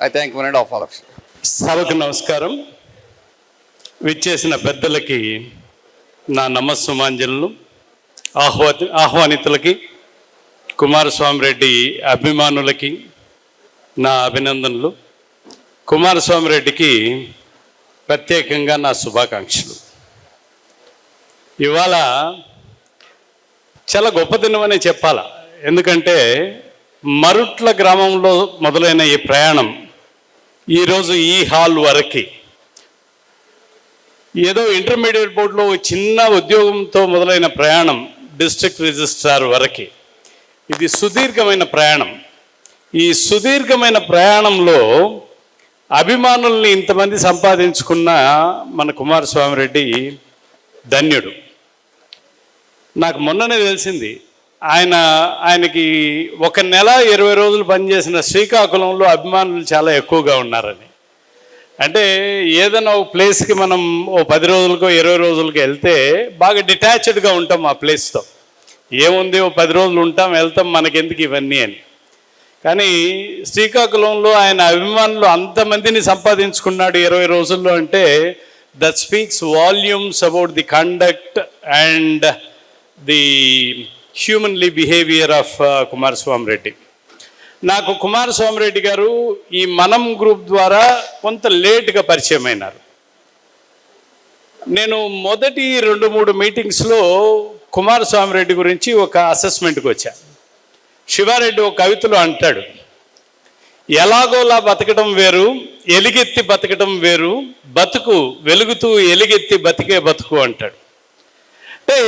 Speaker 6: I thank one and all of you.
Speaker 7: సభకు నమస్కారం. విచ్చేసిన పెద్దలకి నా నమస్సుమాంజలు, ఆహ్వానితులకి, కుమారస్వామి రెడ్డి అభిమానులకి నా అభినందనలు. కుమారస్వామి రెడ్డికి ప్రత్యేకంగా నా శుభాకాంక్షలు. ఇవాళ చాలా గొప్ప దినమనే చెప్పాల. ఎందుకంటే మరుట్ల గ్రామంలో మొదలైన ఈ ప్రయాణం ఈరోజు ఈ హాల్ వరకు, ఏదో ఇంటర్మీడియట్ బోర్డులో చిన్న ఉద్యోగంతో మొదలైన ప్రయాణం డిస్ట్రిక్ట్ రిజిస్ట్రార్ వరకు, ఇది సుదీర్ఘమైన ప్రయాణం. ఈ సుదీర్ఘమైన ప్రయాణంలో అభిమానుల్ని ఇంతమంది సంపాదించుకున్న మన కుమారస్వామి రెడ్డి ధన్యుడు. నాకు మొన్ననే తెలిసింది, ఆయనకి 1 నెల 20 రోజులు పనిచేసిన శ్రీకాకుళంలో అభిమానులు చాలా ఎక్కువగా ఉన్నారని. అంటే ఏదైనా ఒక ప్లేస్కి మనం ఓ 10 రోజులకో 20 రోజులకో వెళ్తే బాగా డిటాచ్డ్గా ఉంటాం ఆ ప్లేస్తో. ఏముంది, ఓ 10 రోజులు ఉంటాం, వెళ్తాం, మనకెందుకు ఇవన్నీ అని. కానీ శ్రీకాకుళంలో ఆయన అభిమానులు అంతమందిని సంపాదించుకున్నాడు 20 రోజుల్లో అంటే that speaks volumes about the conduct and the humanly behaviour of Kumaraswamy Reddy. నాకు కుమారస్వామి రెడ్డి గారు ఈ మనం గ్రూప్ ద్వారా కొంత లేట్గా పరిచయం అయినారు. నేను మొదటి 2-3 మీటింగ్స్లో కుమారస్వామి రెడ్డి గురించి ఒక అసెస్మెంట్కి వచ్చాను. శివారెడ్డి ఒక కవితలో అంటాడు, ఎలాగోలా బతకడం వేరు, ఎలుగెత్తి బతకడం వేరు, బతుకు వెలుగుతూ ఎలుగెత్తి బతికే బతుకు అంటాడు. అంటే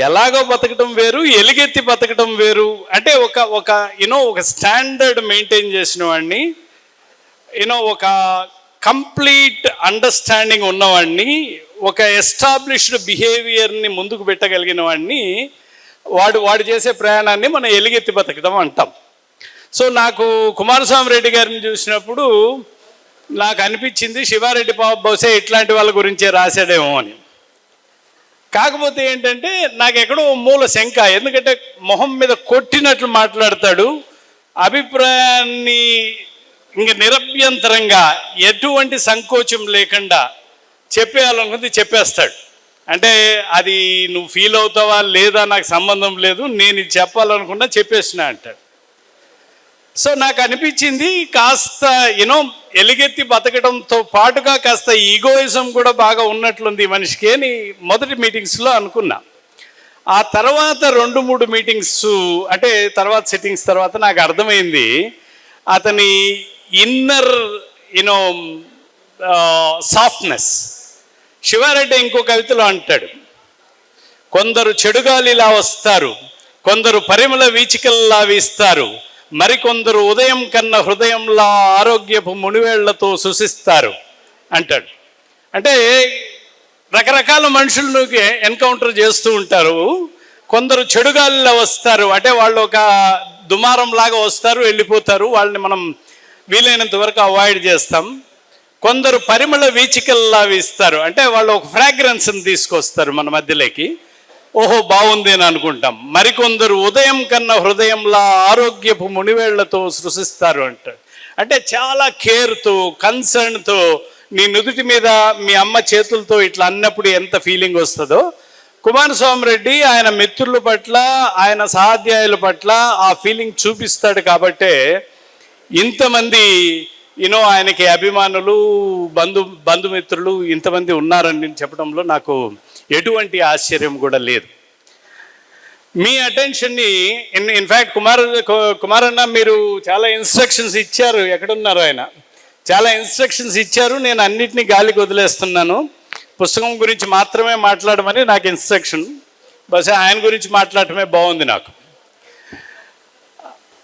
Speaker 7: ఎలాగో బతకడం వేరు, ఎలుగెత్తి బతకడం వేరు. అంటే ఒక ఒక స్టాండర్డ్ మెయింటైన్ చేసిన వాడిని, ఒక కంప్లీట్ అండర్స్టాండింగ్ ఉన్నవాడిని, ఒక ఎస్టాబ్లిష్డ్ బిహేవియర్ని ముందుకు పెట్టగలిగిన వాడిని, వాడు చేసే ప్రయాణాన్ని మనం ఎలుగెత్తి బతకడం అంటాం. సో నాకు కుమారస్వామి రెడ్డి గారిని చూసినప్పుడు నాకు అనిపించింది శివారెడ్డి బహుశా ఇట్లాంటి వాళ్ళ గురించే రాశాడేమో అని. కాకపోతే ఏంటంటే నాకు ఎక్కడో మూల శంక, ఎందుకంటే మొహం మీద కొట్టినట్లు మాట్లాడతాడు, అభిప్రాయాన్ని ఇంక నిరభ్యంతరంగా ఎటువంటి సంకోచం లేకుండా చెప్పేయాలనుకుంది చెప్పేస్తాడు. అంటే అది నువ్వు ఫీల్ అవుతావా లేదా నాకు సంబంధం లేదు, నేను ఇది చెప్పాలనుకున్నా చెప్పేసినా అంటాడు. సో నాకు అనిపించింది కాస్త ఎలుగెత్తి బతకడంతో పాటుగా కాస్త ఈగోయిజం కూడా బాగా ఉన్నట్లుంది ఈ మనిషికి అని మొదటి మీటింగ్స్లో అనుకున్నా. ఆ తర్వాత 2-3 మీటింగ్స్ అంటే తర్వాత సిట్టింగ్స్ తర్వాత నాకు అర్థమైంది అతని ఇన్నర్ సాఫ్ట్నెస్. శివారెడ్డి ఇంకో కవితలో అంటాడు, కొందరు చెడుగాలిలా వస్తారు, కొందరు పరిమళ వీచికల్లా వీస్తారు, మరికొందరు ఉదయం కన్నా హృదయంలా ఆరోగ్యపు మునివేళ్లతో సుశిస్తారు అంటాడు. అంటే రకరకాల మనుషులను ఎన్కౌంటర్ చేస్తూ ఉంటారు. కొందరు చెడుగాలిలా వస్తారు, అంటే వాళ్ళు ఒక దుమారం లాగా వస్తారు, వెళ్ళిపోతారు, వాళ్ళని మనం వీలైనంత వరకు అవాయిడ్ చేస్తాం. కొందరు పరిమళ వీచికల్లా వీస్తారు, అంటే వాళ్ళు ఒక ఫ్రాగ్రెన్స్ని తీసుకొస్తారు మన మధ్యలోకి, ఓహో బాగుంది అని అనుకుంటాం. మరికొందరు ఉదయం కన్నా హృదయంలా ఆరోగ్యపు మునివేళ్లతో సృష్టిస్తారు అంటాడు. అంటే చాలా కేర్తో, కన్సర్న్తో, నీ నుదుటి మీద మీ అమ్మ చేతులతో ఇట్లా అన్నప్పుడు ఎంత ఫీలింగ్ వస్తుందో కుమారస్వామి రెడ్డి ఆయన మిత్రుల పట్ల, ఆయన సహాధ్యాయుల పట్ల ఆ ఫీలింగ్ చూపిస్తాడు. కాబట్టే ఇంతమంది ఆయనకి అభిమానులు, బంధుమిత్రులు ఇంతమంది ఉన్నారని చెప్పడంలో నాకు ఎటువంటి ఆశ్చర్యం కూడా లేదు. మీ అటెన్షన్ని ఇన్ఫ్యాక్ట్ కుమారన్న మీరు చాలా ఇన్స్ట్రక్షన్స్ ఇచ్చారు, ఎక్కడున్నారు ఆయన, చాలా ఇన్స్ట్రక్షన్స్ ఇచ్చారు, నేను అన్నిటినీ గాలికి వదిలేస్తున్నాను, పుస్తకం గురించి మాత్రమే మాట్లాడమని నాకు ఇన్స్ట్రక్షన్. బహుశా ఆయన గురించి మాట్లాడటమే బాగుంది నాకు.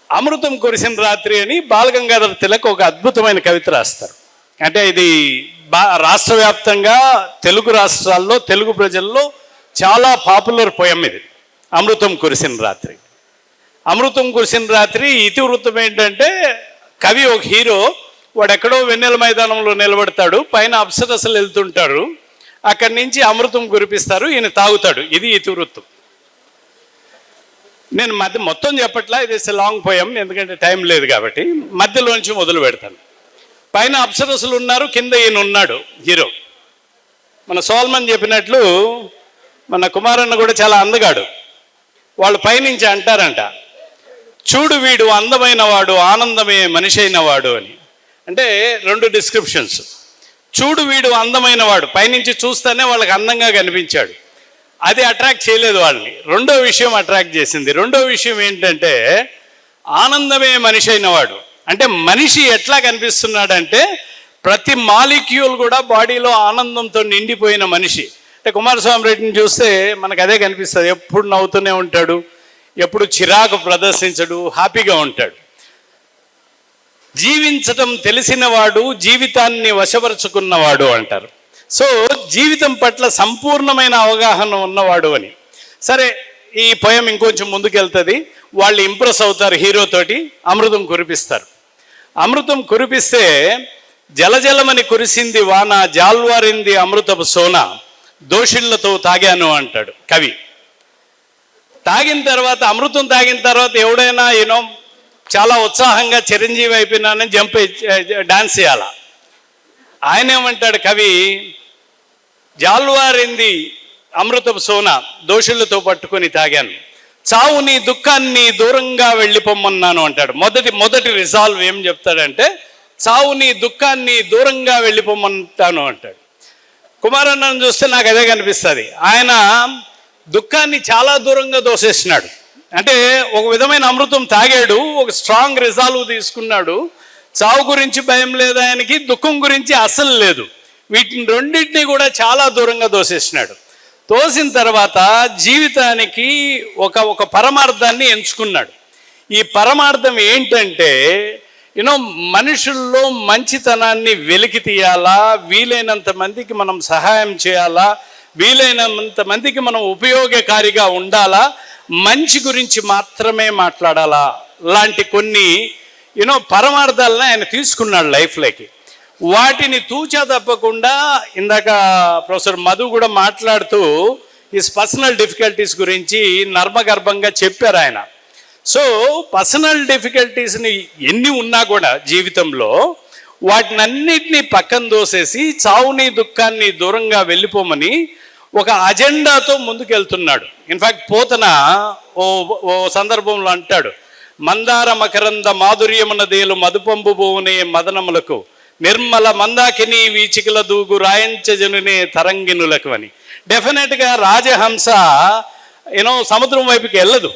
Speaker 7: అమృతం కురిసిన రాత్రి అని బాలగంగాధర తిలక్ ఒక అద్భుతమైన కవిత రాస్తారు. అంటే ఇది రాష్ట్ర వ్యాప్తంగా తెలుగు రాష్ట్రాల్లో తెలుగు ప్రజల్లో చాలా పాపులర్ పోయం ఇది, అమృతం కురిసిన రాత్రి. అమృతం కురిసిన రాత్రి ఇతివృత్తం ఏంటంటే కవి ఒక హీరో, వాడు ఎక్కడో వెన్నెల మైదానంలో నిలబడతాడు, పైన అప్సరసలు వెళ్తుంటారు, అక్కడి నుంచి అమృతం కురిపిస్తారు, ఈయన తాగుతాడు. ఇది ఇతివృత్తం. నేను మొత్తం చెప్పట్లా, ఇది లాంగ్ పోయం ఎందుకంటే టైం లేదు కాబట్టి మధ్యలోంచి మొదలు పెడతాను. పైన అప్సరసులు ఉన్నారు, కింద ఈయన ఉన్నాడు హీరో. మన సోల్మన్ చెప్పినట్లు మన కుమారన్న కూడా చాలా అందగాడు. వాళ్ళు పైనుంచి అంటారంట, చూడు వీడు అందమైన వాడు, ఆనందమే మనిషి అయిన వాడు అని. అంటే 2 డిస్క్రిప్షన్స్. చూడు వీడు అందమైన వాడు, పైనుంచి చూస్తేనే వాళ్ళకి అందంగా కనిపించాడు, అది అట్రాక్ట్ చేయలేదు వాళ్ళని. రెండో విషయం అట్రాక్ట్ చేసింది. రెండో విషయం ఏంటంటే ఆనందమే మనిషి అయినవాడు. అంటే మనిషి ఎట్లా కనిపిస్తున్నాడంటే ప్రతి మాలిక్యూల్ కూడా బాడీలో ఆనందంతో నిండిపోయిన మనిషి. అంటే కుమారస్వామి రెడ్డిని చూస్తే మనకు అదే కనిపిస్తుంది. ఎప్పుడు నవ్వుతూనే ఉంటాడు, ఎప్పుడు చిరాకు ప్రదర్శించడు, హ్యాపీగా ఉంటాడు. జీవించటం తెలిసినవాడు, జీవితాన్ని వశపరుచుకున్నవాడు అంటారు. సో జీవితం పట్ల సంపూర్ణమైన అవగాహన ఉన్నవాడు అని. సరే, ఈ పోయం ఇంకొంచెం ముందుకెళ్తుంది. వాళ్ళు ఇంప్రెస్ అవుతారు హీరోతోటి, అమృతం కురిపిస్తారు. అమృతం కురిపిస్తే జలజలమని కురిసింది వాన, జాల్వారింది అమృతపు సోన, దోషిళ్లతో తాగాను అంటాడు కవి. తాగిన తర్వాత, అమృతం తాగిన తర్వాత ఎవడైనా చాలా ఉత్సాహంగా చిరంజీవి అయిపోయినానని డాన్స్ చేయాల. ఆయన ఏమంటాడు కవి, జాల్వారింది అమృతపు సోన, దోషులతో పట్టుకొని తాగాను, చావుని దుఃఖాన్ని దూరంగా వెళ్ళిపోమన్నాను అంటాడు. మొదటి రిజాల్వ్ ఏం చెప్తాడంటే, చావుని దుఃఖాన్ని దూరంగా వెళ్ళిపోమంటాను అంటాడు. కుమారన్నను చూస్తే నాకు అదే కనిపిస్తుంది. ఆయన దుఃఖాన్ని చాలా దూరంగా దోసేసినాడు. అంటే ఒక విధమైన అమృతం తాగాడు, ఒక స్ట్రాంగ్ రిజాల్వ్ తీసుకున్నాడు. చావు గురించి భయం లేదు ఆయనకి, దుఃఖం గురించి అసలు లేదు. వీటిని రెండింటినీ కూడా చాలా దూరంగా దోసేసినాడు. తోసిన తర్వాత జీవితానికి ఒక పరమార్థాన్ని ఎంచుకున్నాడు. ఈ పరమార్థం ఏంటంటే మనుషుల్లో మంచితనాన్ని వెలికి తీయాలా, వీలైనంత మందికి మనం సహాయం చేయాలా, వీలైనంత మందికి మనం ఉపయోగకారిగా ఉండాలా, మంచి గురించి మాత్రమే మాట్లాడాలా, లాంటి కొన్ని పరమార్థాలను ఆయన తీసుకున్నాడు లైఫ్లోకి. వాటిని తూచా తప్పకుండా ఇందాక ప్రొఫెసర్ మధు కూడా మాట్లాడుతూ హిస్ పర్సనల్ డిఫికల్టీస్ గురించి నర్మగర్భంగా చెప్పారు ఆయన. సో పర్సనల్ డిఫికల్టీస్ని ఎన్ని ఉన్నా కూడా జీవితంలో వాటినన్నిటినీ పక్కన దోసేసి చావుని దుఃఖాన్ని దూరంగా వెళ్ళిపోమని ఒక అజెండాతో ముందుకెళ్తున్నాడు. ఇన్ఫ్యాక్ట్ పోతన ఓ సందర్భంలో అంటాడు, మందార మకరంద మాధుర్యమునదేలు మధుపంబు బోవునే మదనములకు, నిర్మల మందాకిని వీచికల దూగు రాయంచజనునే తరంగినులకు అని. డెఫినెట్గా రాజహంస సముద్రం వైపుకి వెళ్ళదు,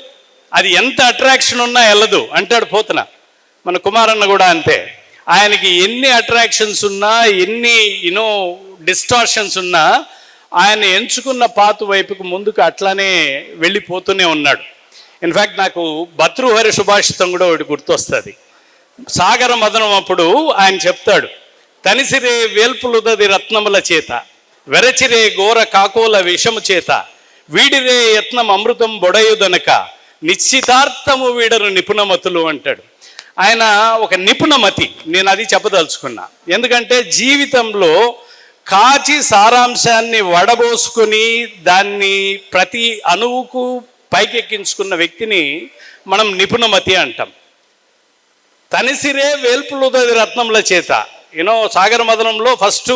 Speaker 7: అది ఎంత అట్రాక్షన్ ఉన్నా వెళ్ళదు అంటాడు పోతన. మన కుమారన్న కూడా అంతే. ఆయనకి ఎన్ని అట్రాక్షన్స్ ఉన్నా, ఎన్ని డిస్టార్షన్స్ ఉన్నా, ఆయన ఎంచుకున్న పాతు వైపుకు ముందుకు అట్లానే వెళ్ళిపోతూనే ఉన్నాడు. ఇన్ఫ్యాక్ట్ నాకు భర్తృహరి సుభాషితం కూడా ఒకటి గుర్తొస్తుంది. సాగర మదనం అప్పుడు ఆయన చెప్తాడు, తనిసిరే వేల్పులుదది రత్నముల చేత, వెరచిరే ఘోర కాకోల విషము చేత, వీడిరే యత్నం అమృతం బొడయుదనక, నిశ్చితార్థము వీడరు నిపుణమతులు అంటాడు. ఆయన ఒక నిపుణమతి, నేను అది చెప్పదలుచుకున్నా. ఎందుకంటే జీవితంలో కాచి సారాంశాన్ని వడబోసుకుని దాన్ని ప్రతి అణువుకు పైకెక్కించుకున్న వ్యక్తిని మనం నిపుణమతి అంటాం. తనిసిరే వేల్పులుదది రత్నముల చేత, సాగర మదనంలో ఫస్ట్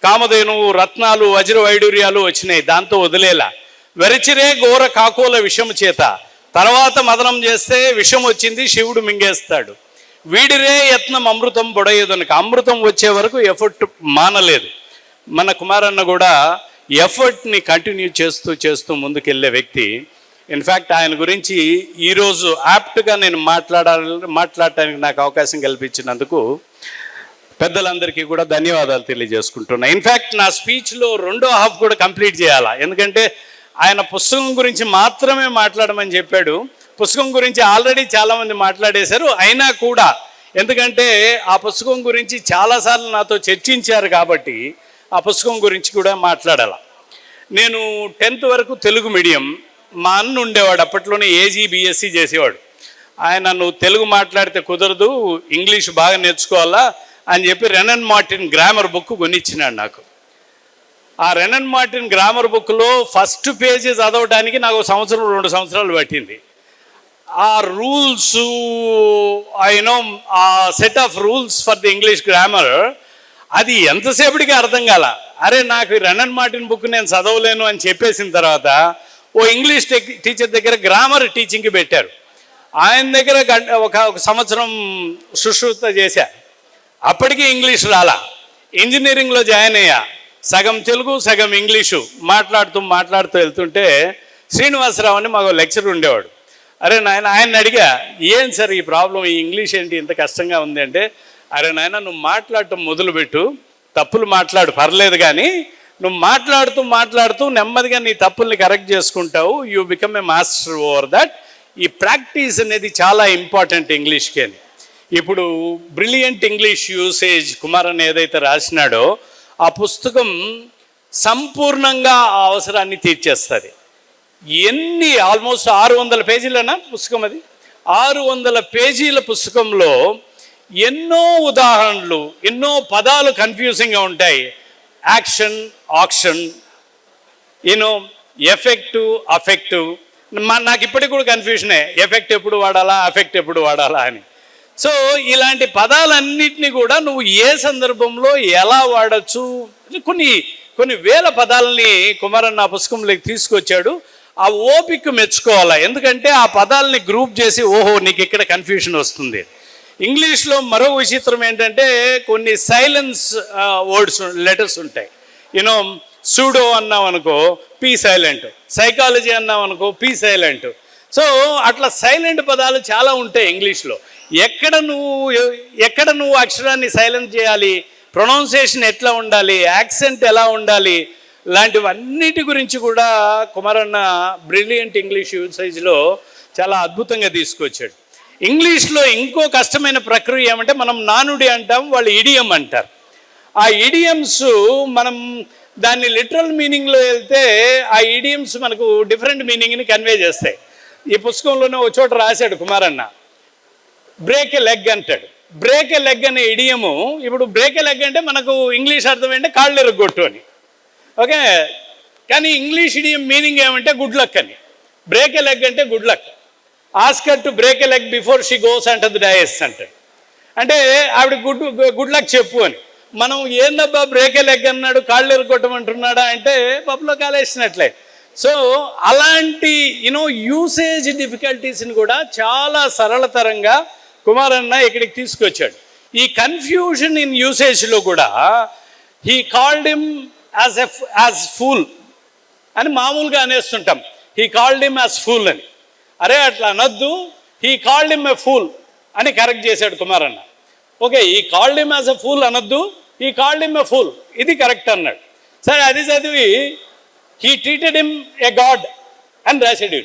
Speaker 7: కామధేనువు, రత్నాలు, వజ్ర వైడూర్యాలు వచ్చినాయి, దాంతో వదిలేలా. వెరచిరే ఘోర కాకోల విషము చేత, తర్వాత మదనం చేస్తే విషం వచ్చింది, శివుడు మింగేస్తాడు. వీడిరే యత్నం అమృతం బొడయేదనక, అమృతం వచ్చే వరకు ఎఫర్ట్ మానలేదు. మన కుమారన్న కూడా ఎఫర్ట్ని కంటిన్యూ చేస్తూ ముందుకెళ్ళే వ్యక్తి. ఇన్ఫ్యాక్ట్ ఆయన గురించి ఈరోజు యాప్ట్గా నేను మాట్లాడటానికి నాకు అవకాశం కల్పించినందుకు పెద్దలందరికీ కూడా ధన్యవాదాలు తెలియజేసుకుంటున్నా. ఇన్ఫ్యాక్ట్ నా స్పీచ్లో రెండో హాఫ్ కూడా కంప్లీట్ చేయాలా, ఎందుకంటే ఆయన పుస్తకం గురించి మాత్రమే మాట్లాడమని చెప్పాడు. పుస్తకం గురించి ఆల్రెడీ చాలామంది మాట్లాడేశారు. అయినా కూడా ఎందుకంటే ఆ పుస్తకం గురించి చాలాసార్లు నాతో చర్చించారు కాబట్టి ఆ పుస్తకం గురించి కూడా మాట్లాడాల. నేను 10th వరకు తెలుగు మీడియం. మా అన్న ఉండేవాడు, అప్పట్లోనే ఏజీ బీఎస్సీ చేసేవాడు. ఆయన నువ్వు తెలుగు మాట్లాడితే కుదరదు, ఇంగ్లీష్ బాగా నేర్చుకోవాలా అని చెప్పి రెనన్ మార్టిన్ గ్రామర్ బుక్ కొనిచ్చినాడు నాకు. ఆ రెనన్ మార్టిన్ గ్రామర్ బుక్లో ఫస్ట్ పేజీ చదవడానికి నాకు 1-2 సంవత్సరాలు పట్టింది. ఆ రూల్స్ ఆ set of rules for the English grammar అది ఎంతసేపటికి అర్థం కాల. అరే నాకు రెనన్ మార్టిన్ బుక్ నేను చదవలేను అని చెప్పేసిన తర్వాత ఓ ఇంగ్లీష్ టీచర్ దగ్గర గ్రామర్ టీచింగ్కి పెట్టారు. ఆయన దగ్గర ఒక సంవత్సరం సుశ్రుత చేశా. అప్పటికి ఇంగ్లీష్ రాలా. ఇంజనీరింగ్లో జాయిన్ అయ్యా. సగం తెలుగు సగం ఇంగ్లీషు మాట్లాడుతూ వెళ్తుంటే శ్రీనివాసరావు అని మాకు లెక్చర్ ఉండేవాడు. అరే నాయన, ఆయన అడిగా, ఏం సార్ ఈ ప్రాబ్లం, ఈ ఇంగ్లీష్ ఏంటి ఇంత కష్టంగా ఉంది అంటే, అరే నాయన నువ్వు మాట్లాడటం మొదలుపెట్టు, తప్పులు మాట్లాడు పర్లేదు, కానీ నువ్వు మాట్లాడుతూ నెమ్మదిగా నీ తప్పుల్ని కరెక్ట్ చేసుకుంటావు, you become a master over that. ఈ ప్రాక్టీస్ అనేది చాలా ఇంపార్టెంట్ ఇంగ్లీష్కి అని. ఇప్పుడు బ్రిలియంట్ ఇంగ్లీష్ యూసేజ్ కుమారన్ ఏదైతే రాసినాడో ఆ పుస్తకం సంపూర్ణంగా ఆ అవసరాన్ని తీర్చేస్తుంది. ఆల్మోస్ట్ 600 పేజీలనా పుస్తకం అది. 600 పేజీల పుస్తకంలో ఎన్నో ఉదాహరణలు, ఎన్నో పదాలు కన్ఫ్యూజింగ్గా ఉంటాయి. Action, auction, you know, effective, affective. నాకు ఇప్పటికి కూడా కన్ఫ్యూజనే, ఎఫెక్ట్ ఎప్పుడు వాడాలా, అఫెక్ట్ ఎప్పుడు వాడాలా అని. సో ఇలాంటి పదాలన్నింటినీ కూడా నువ్వు ఏ సందర్భంలో ఎలా వాడచ్చు, కొన్ని వేల పదాలని కుమారన్న ఆ పుస్తకంలోకి తీసుకొచ్చాడు. ఆ ఓపిక మెచ్చుకోవాలా, ఎందుకంటే ఆ పదాలని గ్రూప్ చేసి ఓహో నీకు ఇక్కడ కన్ఫ్యూషన్ వస్తుంది. ఇంగ్లీష్లో మరో విచిత్రం ఏంటంటే కొన్ని సైలెన్స్ వర్డ్స్, లెటర్స్ ఉంటాయి. యూనో, సూడో అన్నాం అనుకో పీ సైలెంట్, సైకాలజీ అన్నాం అనుకో పీ సైలెంట్. సో అట్లా సైలెంట్ పదాలు చాలా ఉంటాయి ఇంగ్లీష్లో. ఎక్కడ నువ్వు అక్షరాన్ని సైలెంట్ చేయాలి, ప్రొనౌన్సియేషన్ ఎట్లా ఉండాలి, యాక్సెంట్ ఎలా ఉండాలి, లాంటివన్నిటి గురించి కూడా కుమారన్న బ్రిలియంట్ ఇంగ్లీష్ యూసేజ్లో చాలా అద్భుతంగా తీసుకొచ్చాడు. ఇంగ్లీష్లో ఇంకో కష్టమైన ప్రక్రియ ఏమంటే మనం నానుడి అంటాం, వాళ్ళు ఇడియం అంటారు. ఆ ఇడియమ్స్ మనం దాన్ని లిటరల్ మీనింగ్లో వెళ్తే ఆ ఇడియమ్స్ మనకు డిఫరెంట్ మీనింగ్ని కన్వే చేస్తాయి. ఈ పుస్తకంలోనే ఒక చోట రాశాడు కుమారన్న, బ్రేక్ ఎ లెగ్ అంటాడు. బ్రేక్ ఎ లెగ్ అనే ఇడియము, ఇప్పుడు బ్రేక్ ఎ లెగ్ అంటే మనకు ఇంగ్లీష్ అర్థం ఏంటంటే కాళ్ళు ఎరగొట్టు అని, ఓకే. కానీ ఇంగ్లీష్ ఇడియం మీనింగ్ ఏమంటే గుడ్ లక్ అని. బ్రేక్ ఎ లెగ్ అంటే good luck. Oscar to break a leg before she goes అంటది డయస్ అంటాడు. అంటే ఆవిడ గుడ్ లక్ చెప్పు అని. మనం ఏందబ్బా బ్రేక్ ఎ లెగ్ అన్నాడు, కాళ్ళు ఎరగొట్టమంటున్నాడా అంటే పప్పులో కాలేసినట్లే. సో అలాంటి యూసేజ్ డిఫికల్టీస్ని కూడా చాలా సరళతరంగా కుమారన్న ఇక్కడికి తీసుకొచ్చాడు. ఈ కన్ఫ్యూజన్ ఇన్ యూసేజ్లో కూడా he called him as fool అని మామూలుగా అనేస్తుంటాం. He called him as fool అని. అరే అట్లా అనొద్దు, he called him a fool అని కరెక్ట్ చేశాడు కుమారన్న. Okay, he called him as a fool అనొద్దు, he called him a fool, ఇది కరెక్ట్ అన్నాడు. సరే అది చదివి he treated him a god అని రాశాడు.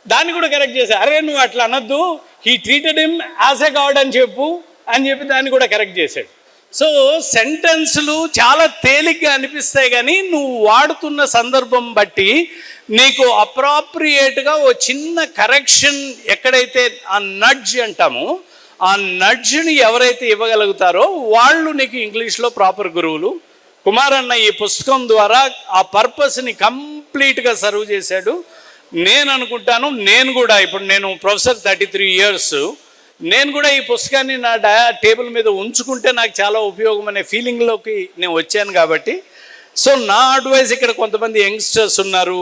Speaker 7: దాన్ని కూడా కరెక్ట్ చేశాడు. అరే నువ్వు అట్లా అనొద్దు, he treated him as a god అని చెప్పి దాన్ని కూడా కరెక్ట్ చేశాడు. సో సెంటెన్స్లు చాలా తేలిగ్గా అనిపిస్తాయి, కానీ నువ్వు వాడుతున్న సందర్భం బట్టి నీకు అప్రాప్రియేట్గా ఓ చిన్న కరెక్షన్, ఎక్కడైతే ఆ నడ్జ్ అంటామో ఆ నడ్జ్ని ఎవరైతే ఇవ్వగలుగుతారో వాళ్ళు నీకు ఇంగ్లీష్లో ప్రాపర్ గురువులు. కుమారన్న ఈ పుస్తకం ద్వారా ఆ పర్పస్ని కంప్లీట్గా సర్వ్ చేశాడు. నేను అనుకుంటాను, నేను కూడా ఇప్పుడు నేను ప్రొఫెసర్ 33 years, నేను కూడా ఈ పుస్తకాన్ని నా టేబుల్ మీద ఉంచుకుంటే నాకు చాలా ఉపయోగం అనే ఫీలింగ్లోకి నేను వచ్చాను. కాబట్టి సో నా అడ్వైస్, ఇక్కడ కొంతమంది యంగ్స్టర్స్ ఉన్నారు,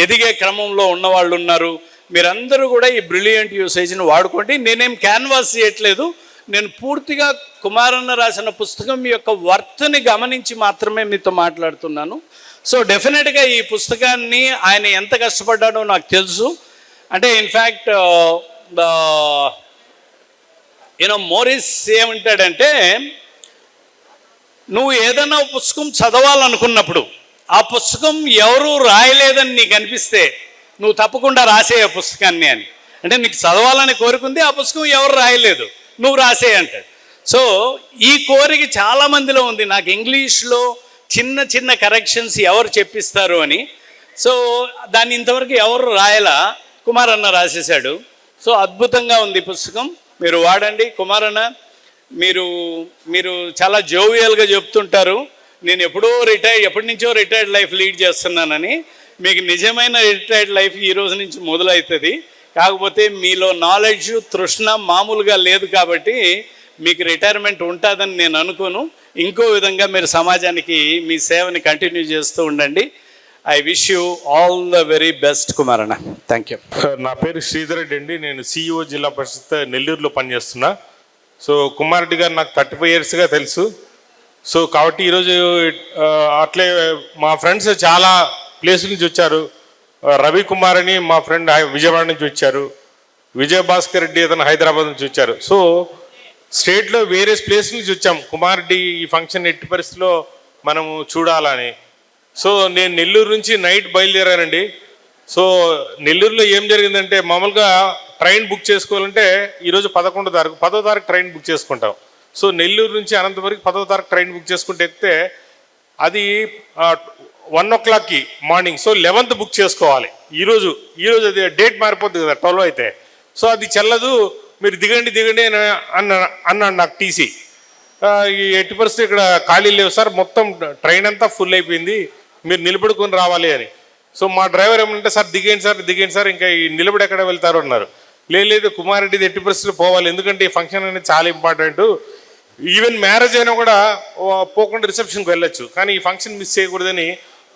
Speaker 7: ఎదిగే క్రమంలో ఉన్నవాళ్ళు ఉన్నారు, మీరందరూ కూడా ఈ బ్రిలియంట్ యూసేజ్ని వాడుకోండి. నేనేం క్యాన్వాస్ చేయట్లేదు, నేను పూర్తిగా కుమారన్న రాసిన పుస్తకం యొక్క వర్త్ని గమనించి మాత్రమే మీతో మాట్లాడుతున్నాను. సో డెఫినెట్గా ఈ పుస్తకాన్ని ఆయన ఎంత కష్టపడ్డాడో నాకు తెలుసు. అంటే ఇన్ఫ్యాక్ట్ మోరిస్ ఏమంటాడంటే, నువ్వు ఏదైనా పుస్తకం చదవాలనుకున్నప్పుడు ఆ పుస్తకం ఎవరు రాయలేదని నీకు అనిపిస్తే నువ్వు తప్పకుండా రాసే ఆ పుస్తకాన్ని అని. అంటే నీకు చదవాలని కోరుకుంది, ఆ పుస్తకం ఎవరు రాయలేదు, నువ్వు రాసే అంటాడు. సో ఈ కోరిక చాలామందిలో ఉంది, నాకు ఇంగ్లీష్లో చిన్న చిన్న కరెక్షన్స్ ఎవరు చెప్పిస్తారు అని. సో దాన్ని ఇంతవరకు ఎవరు రాయలా, కుమారన్న రాసేశాడు. సో అద్భుతంగా ఉంది పుస్తకం, మీరు వాడండి. కుమారన్న, మీరు చాలా జోవియల్గా చెప్తుంటారు, నేను ఎప్పటి నుంచో రిటైర్డ్ లైఫ్ లీడ్ చేస్తున్నానని. మీకు నిజమైన రిటైర్డ్ లైఫ్ ఈ రోజు నుంచి మొదలవుతుంది. కాకపోతే మీలో నాలెడ్జ్, తృష్ణ మామూలుగా లేదు కాబట్టి మీకు రిటైర్మెంట్ ఉంటుందని నేను అనుకోను. ఇంకో విధంగా మీరు సమాజానికి మీ సేవని కంటిన్యూ చేస్తూ ఉండండి. I wish you all the very best కుమారన్న. Thank you.
Speaker 8: నా పేరు శ్రీధర్ రెడ్డి అండి, నేను సిఇఓ జిల్లా పరిషత్ నెల్లూరులో పనిచేస్తున్నా. సో కుమార్ రెడ్డి గారు నాకు 35 yearsగా తెలుసు. సో కాబట్టి ఈరోజు అట్లే మా ఫ్రెండ్స్ చాలా ప్లేసుల నుంచి వచ్చారు. రవి కుమార్ అని మా ఫ్రెండ్ విజయవాడ నుంచి వచ్చారు, విజయభాస్కర్ రెడ్డి అతను హైదరాబాద్ నుంచి వచ్చారు. సో స్టేట్లో వేరియస్ ప్లేస్ నుంచి వచ్చాం. కుమార్ రెడ్డి ఈ ఫంక్షన్ ఎట్టి పరిస్థితిలో మనము చూడాలని. సో నేను నెల్లూరు నుంచి నైట్ బయలుదేరానండి. సో నెల్లూరులో ఏం జరిగిందంటే, మామూలుగా ట్రైన్ బుక్ చేసుకోవాలంటే ఈరోజు 11వ తారీఖు, 10వ తారీఖు ట్రైన్ బుక్ చేసుకుంటాం. సో నెల్లూరు నుంచి అనంతపురం 10వ తారీఖు ట్రైన్ బుక్ చేసుకుంటే ఎక్కితే అది 1 o'clock morning. So 11th book చేసుకోవాలి. ఈరోజు అది డేట్ మారిపోతుంది కదా 12 అయితే. సో అది చెల్లదు, మీరు దిగండి దిగండి అని అన్నాడు నాకు టీసీ. ఈ 80% ఇక్కడ ఖాళీ లేవు సార్, మొత్తం ట్రైన్ అంతా ఫుల్ అయిపోయింది, మీరు నిలబడుకొని రావాలి అని. సో మా డ్రైవర్ ఏమంటే సార్ దిగేయండి సార్, ఇంకా ఈ నిలబడి ఎక్కడ వెళ్తారు అన్నారు. లేదు కుమారెడ్డిది 80% పోవాలి, ఎందుకంటే ఈ ఫంక్షన్ అనేది చాలా ఇంపార్టెంట్, ఈవెన్ మ్యారేజ్ అయినా కూడా పోకుండా రిసెప్షన్కి వెళ్ళొచ్చు, కానీ ఈ ఫంక్షన్ మిస్ చేయకూడదని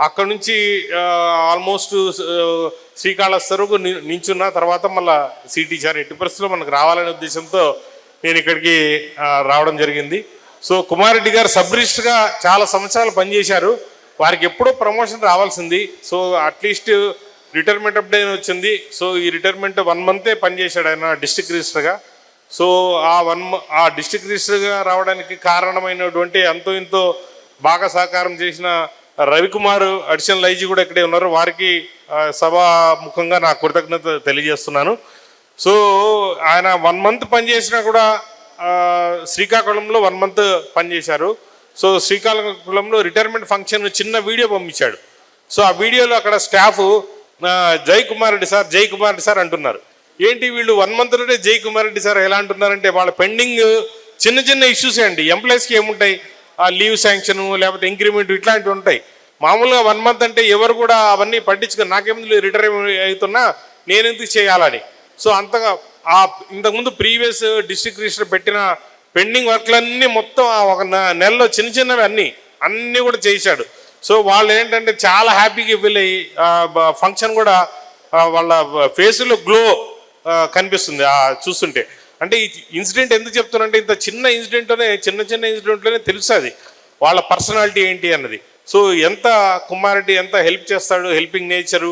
Speaker 8: అక్కడ నుంచి ఆల్మోస్ట్ శ్రీకాళహస్తి వరకు నించున్న తర్వాత మళ్ళీ సీట్ ఇచ్చారు. 80%లో మనకు రావాలనే ఉద్దేశంతో నేను ఇక్కడికి రావడం జరిగింది. సో కుమారెడ్డి గారు సబ్ రిజిస్టర్గా చాలా సంవత్సరాలు పనిచేశారు, వారికి ఎప్పుడో ప్రమోషన్ రావాల్సింది. సో అట్లీస్ట్ రిటైర్మెంట్ అప్డే వచ్చింది. సో ఈ రిటైర్మెంట్ 1 మంతే పనిచేశాడు ఆయన డిస్ట్రిక్ట్ రిజిస్టర్గా. సో ఆ డిస్ట్రిక్ట్ రిజిస్టర్గా రావడానికి కారణమైనటువంటి ఎంతో ఇంతో బాగా సహకారం చేసిన రవికుమార్ అడిషనల్ ఐజీ కూడా ఇక్కడే ఉన్నారు, వారికి సభాముఖంగా నా కృతజ్ఞత తెలియజేస్తున్నాను. సో ఆయన 1 మంత్ పనిచేసినా కూడా శ్రీకాకుళంలో 1 మంత్ పనిచేశారు. సో శ్రీకాకుళంలో రిటైర్మెంట్ ఫంక్షన్ చిన్న వీడియో పంపించాడు. సో ఆ వీడియోలో అక్కడ స్టాఫ్ జై కుమార్ రెడ్డి సార్ అంటున్నారు. ఏంటి వీళ్ళు 1 మంత్లోనే జై కుమార్ రెడ్డి సార్ ఎలా అంటున్నారంటే వాళ్ళ పెండింగ్ చిన్న చిన్న ఇష్యూసే అండి. ఎంప్లాయీస్కి ఏముంటాయి, ఆ లీవ్ శాంక్షన్ లేకపోతే ఇంక్రిమెంట్ ఇట్లాంటివి ఉంటాయి. మామూలుగా 1 మంత్ అంటే ఎవరు కూడా అవన్నీ పట్టించుకొని నాకేముందు రిటైర్ అవుతున్నా నేను ఎందుకు చేయాలని. సో అంతగా ఇంతకుముందు ప్రీవియస్ డిస్ట్రిక్ట్ రిజిస్టర్ పెట్టిన పెండింగ్ వర్క్లన్నీ మొత్తం ఒక నెలలో చిన్న చిన్నవి అన్నీ కూడా చేశాడు. సో వాళ్ళు ఏంటంటే చాలా హ్యాపీగా ఫీల్ అయ్యి ఫంక్షన్ కూడా వాళ్ళ ఫేస్లో గ్లో కనిపిస్తుంది చూస్తుంటే. అంటే ఈ ఇన్సిడెంట్ ఎందుకు చెప్తున్నానంటే ఇంత చిన్న ఇన్సిడెంట్లోనే తెలుస్తుంది వాళ్ళ పర్సనాలిటీ ఏంటి అన్నది. సో ఎంత కుమారెడ్డి ఎంత హెల్ప్ చేస్తాడు, హెల్పింగ్ నేచరు.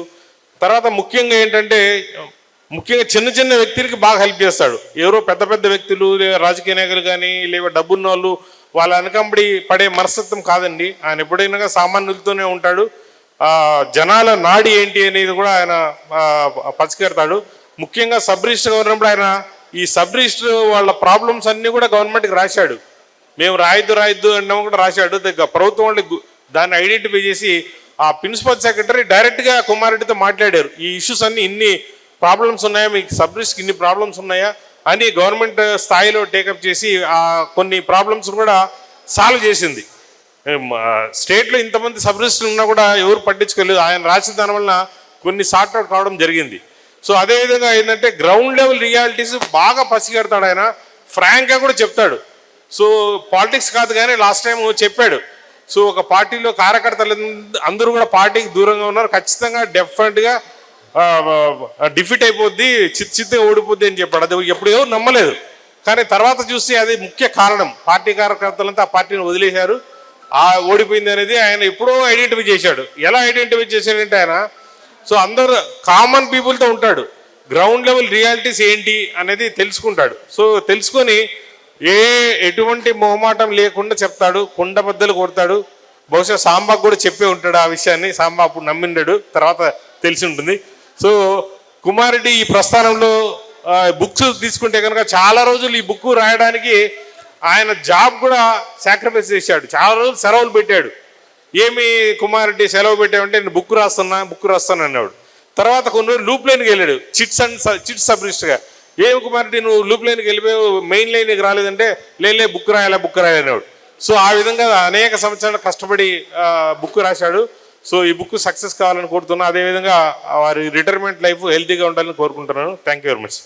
Speaker 8: తర్వాత ముఖ్యంగా ఏంటంటే చిన్న చిన్న వ్యక్తులకి బాగా హెల్ప్ చేస్తాడు. ఎవరో పెద్ద పెద్ద వ్యక్తులు రాజకీయ నాయకులు కానీ లేవ డబ్బున్న వాళ్ళు వాళ్ళ వెనకంబడి పడే మనస్తత్వం కాదండి. ఆయన ఎప్పుడైనా సామాన్యులతోనే ఉంటాడు. జనాల నాడి ఏంటి అనేది కూడా ఆయన పసిగడతాడు. ముఖ్యంగా సబ్ రిజిస్టర్గా ఉన్నప్పుడు ఆయన ఈ సబ్ రిజిస్టర్ వాళ్ళ ప్రాబ్లమ్స్ అన్నీ కూడా గవర్నమెంట్కి రాశాడు. మేము రాయొద్దు అన్నాము కూడా రాశాడు. ప్రభుత్వం వాళ్ళు దాన్ని ఐడెంటిఫై చేసి ఆ ప్రిన్సిపల్ సెక్రటరీ డైరెక్ట్గా కుమారెడ్డితో మాట్లాడారు. ఈ ఇష్యూస్ అన్నీ ఇన్ని ప్రాబ్లమ్స్ ఉన్నాయా, మీకు సబ్ రిజిస్టర్కి ఇన్ని ప్రాబ్లమ్స్ ఉన్నాయా అని గవర్నమెంట్ స్థాయిలో టేకప్ చేసి కొన్ని ప్రాబ్లమ్స్ కూడా సాల్వ్ చేసింది. స్టేట్లో ఇంతమంది సబ్ రిజిస్టర్లు ఉన్నా కూడా ఎవరు పట్టించుకోలేదు. ఆయన రాసిన దాని వలన కొన్ని సార్ట్అవుట్ కావడం జరిగింది. సో అదేవిధంగా ఏంటంటే గ్రౌండ్ లెవెల్ రియాలిటీస్ బాగా పసిగడతాడు ఆయన, ఫ్రాంక్గా కూడా చెప్తాడు. సో పాలిటిక్స్ కాదు కానీ లాస్ట్ టైం చెప్పాడు. సో ఒక పార్టీలో కార్యకర్తలు అందరూ కూడా పార్టీకి దూరంగా ఉన్నారు, ఖచ్చితంగా డెఫినెట్గా డిఫీట్ అయిపోద్ది, చిత్తుగా ఓడిపోద్ది అని చెప్పాడు. అది ఎప్పుడు ఎవరు నమ్మలేదు, కానీ తర్వాత చూస్తే అది ముఖ్య కారణం. పార్టీ కార్యకర్తలంతా ఆ పార్టీని వదిలేశారు, ఓడిపోయింది అనేది ఆయన ఎప్పుడో ఐడెంటిఫై చేశాడు. ఎలా ఐడెంటిఫై చేశాడంటే ఆయన సో అందరూ కామన్ పీపుల్తో ఉంటాడు, గ్రౌండ్ లెవెల్ రియాలిటీస్ ఏంటి అనేది తెలుసుకుంటాడు. సో తెలుసుకొని ఎటువంటి మొహమాటం లేకుండా చెప్తాడు, కుండ బద్దలు కొడతాడు. బహుశా సాంబాకు కూడా చెప్పే ఉంటాడు ఆ విషయాన్ని, సాంబా అప్పుడు నమ్మిండాడు, తర్వాత తెలిసి ఉంటుంది. సో కుమారెడ్డి ఈ ప్రస్థానంలో బుక్స్ తీసుకుంటే కనుక చాలా రోజులు ఈ బుక్ రాయడానికి ఆయన జాబ్ కూడా సాక్రిఫైస్ చేశాడు. చాలా రోజులు సెలవులు పెట్టాడు. ఏమి కుమారెడ్డి సెలవు పెట్టామంటే నేను బుక్ రాస్తాను అన్నాడు. తర్వాత కొన్ని రోజులు లూప్ లైన్కి వెళ్ళాడు, చిట్స్ సబ్ రిజిస్టర్గా. ఏమి కుమారెడ్డి నువ్వు లూప్ లైన్కి వెళ్ళిపోయావు, మెయిన్ లైన్కి రాలేదంటే లే బుక్ రాయాలి అన్నాడు. సో ఆ విధంగా అనేక సంవత్సరాలు కష్టపడి బుక్ రాశాడు. సో ఈ బుక్ సక్సెస్ కావాలని కోరుతున్నా. అదేవిధంగా వారి రిటైర్మెంట్ లైఫ్ హెల్తీగా ఉండాలని కోరుకుంటున్నాను. Thank you very much.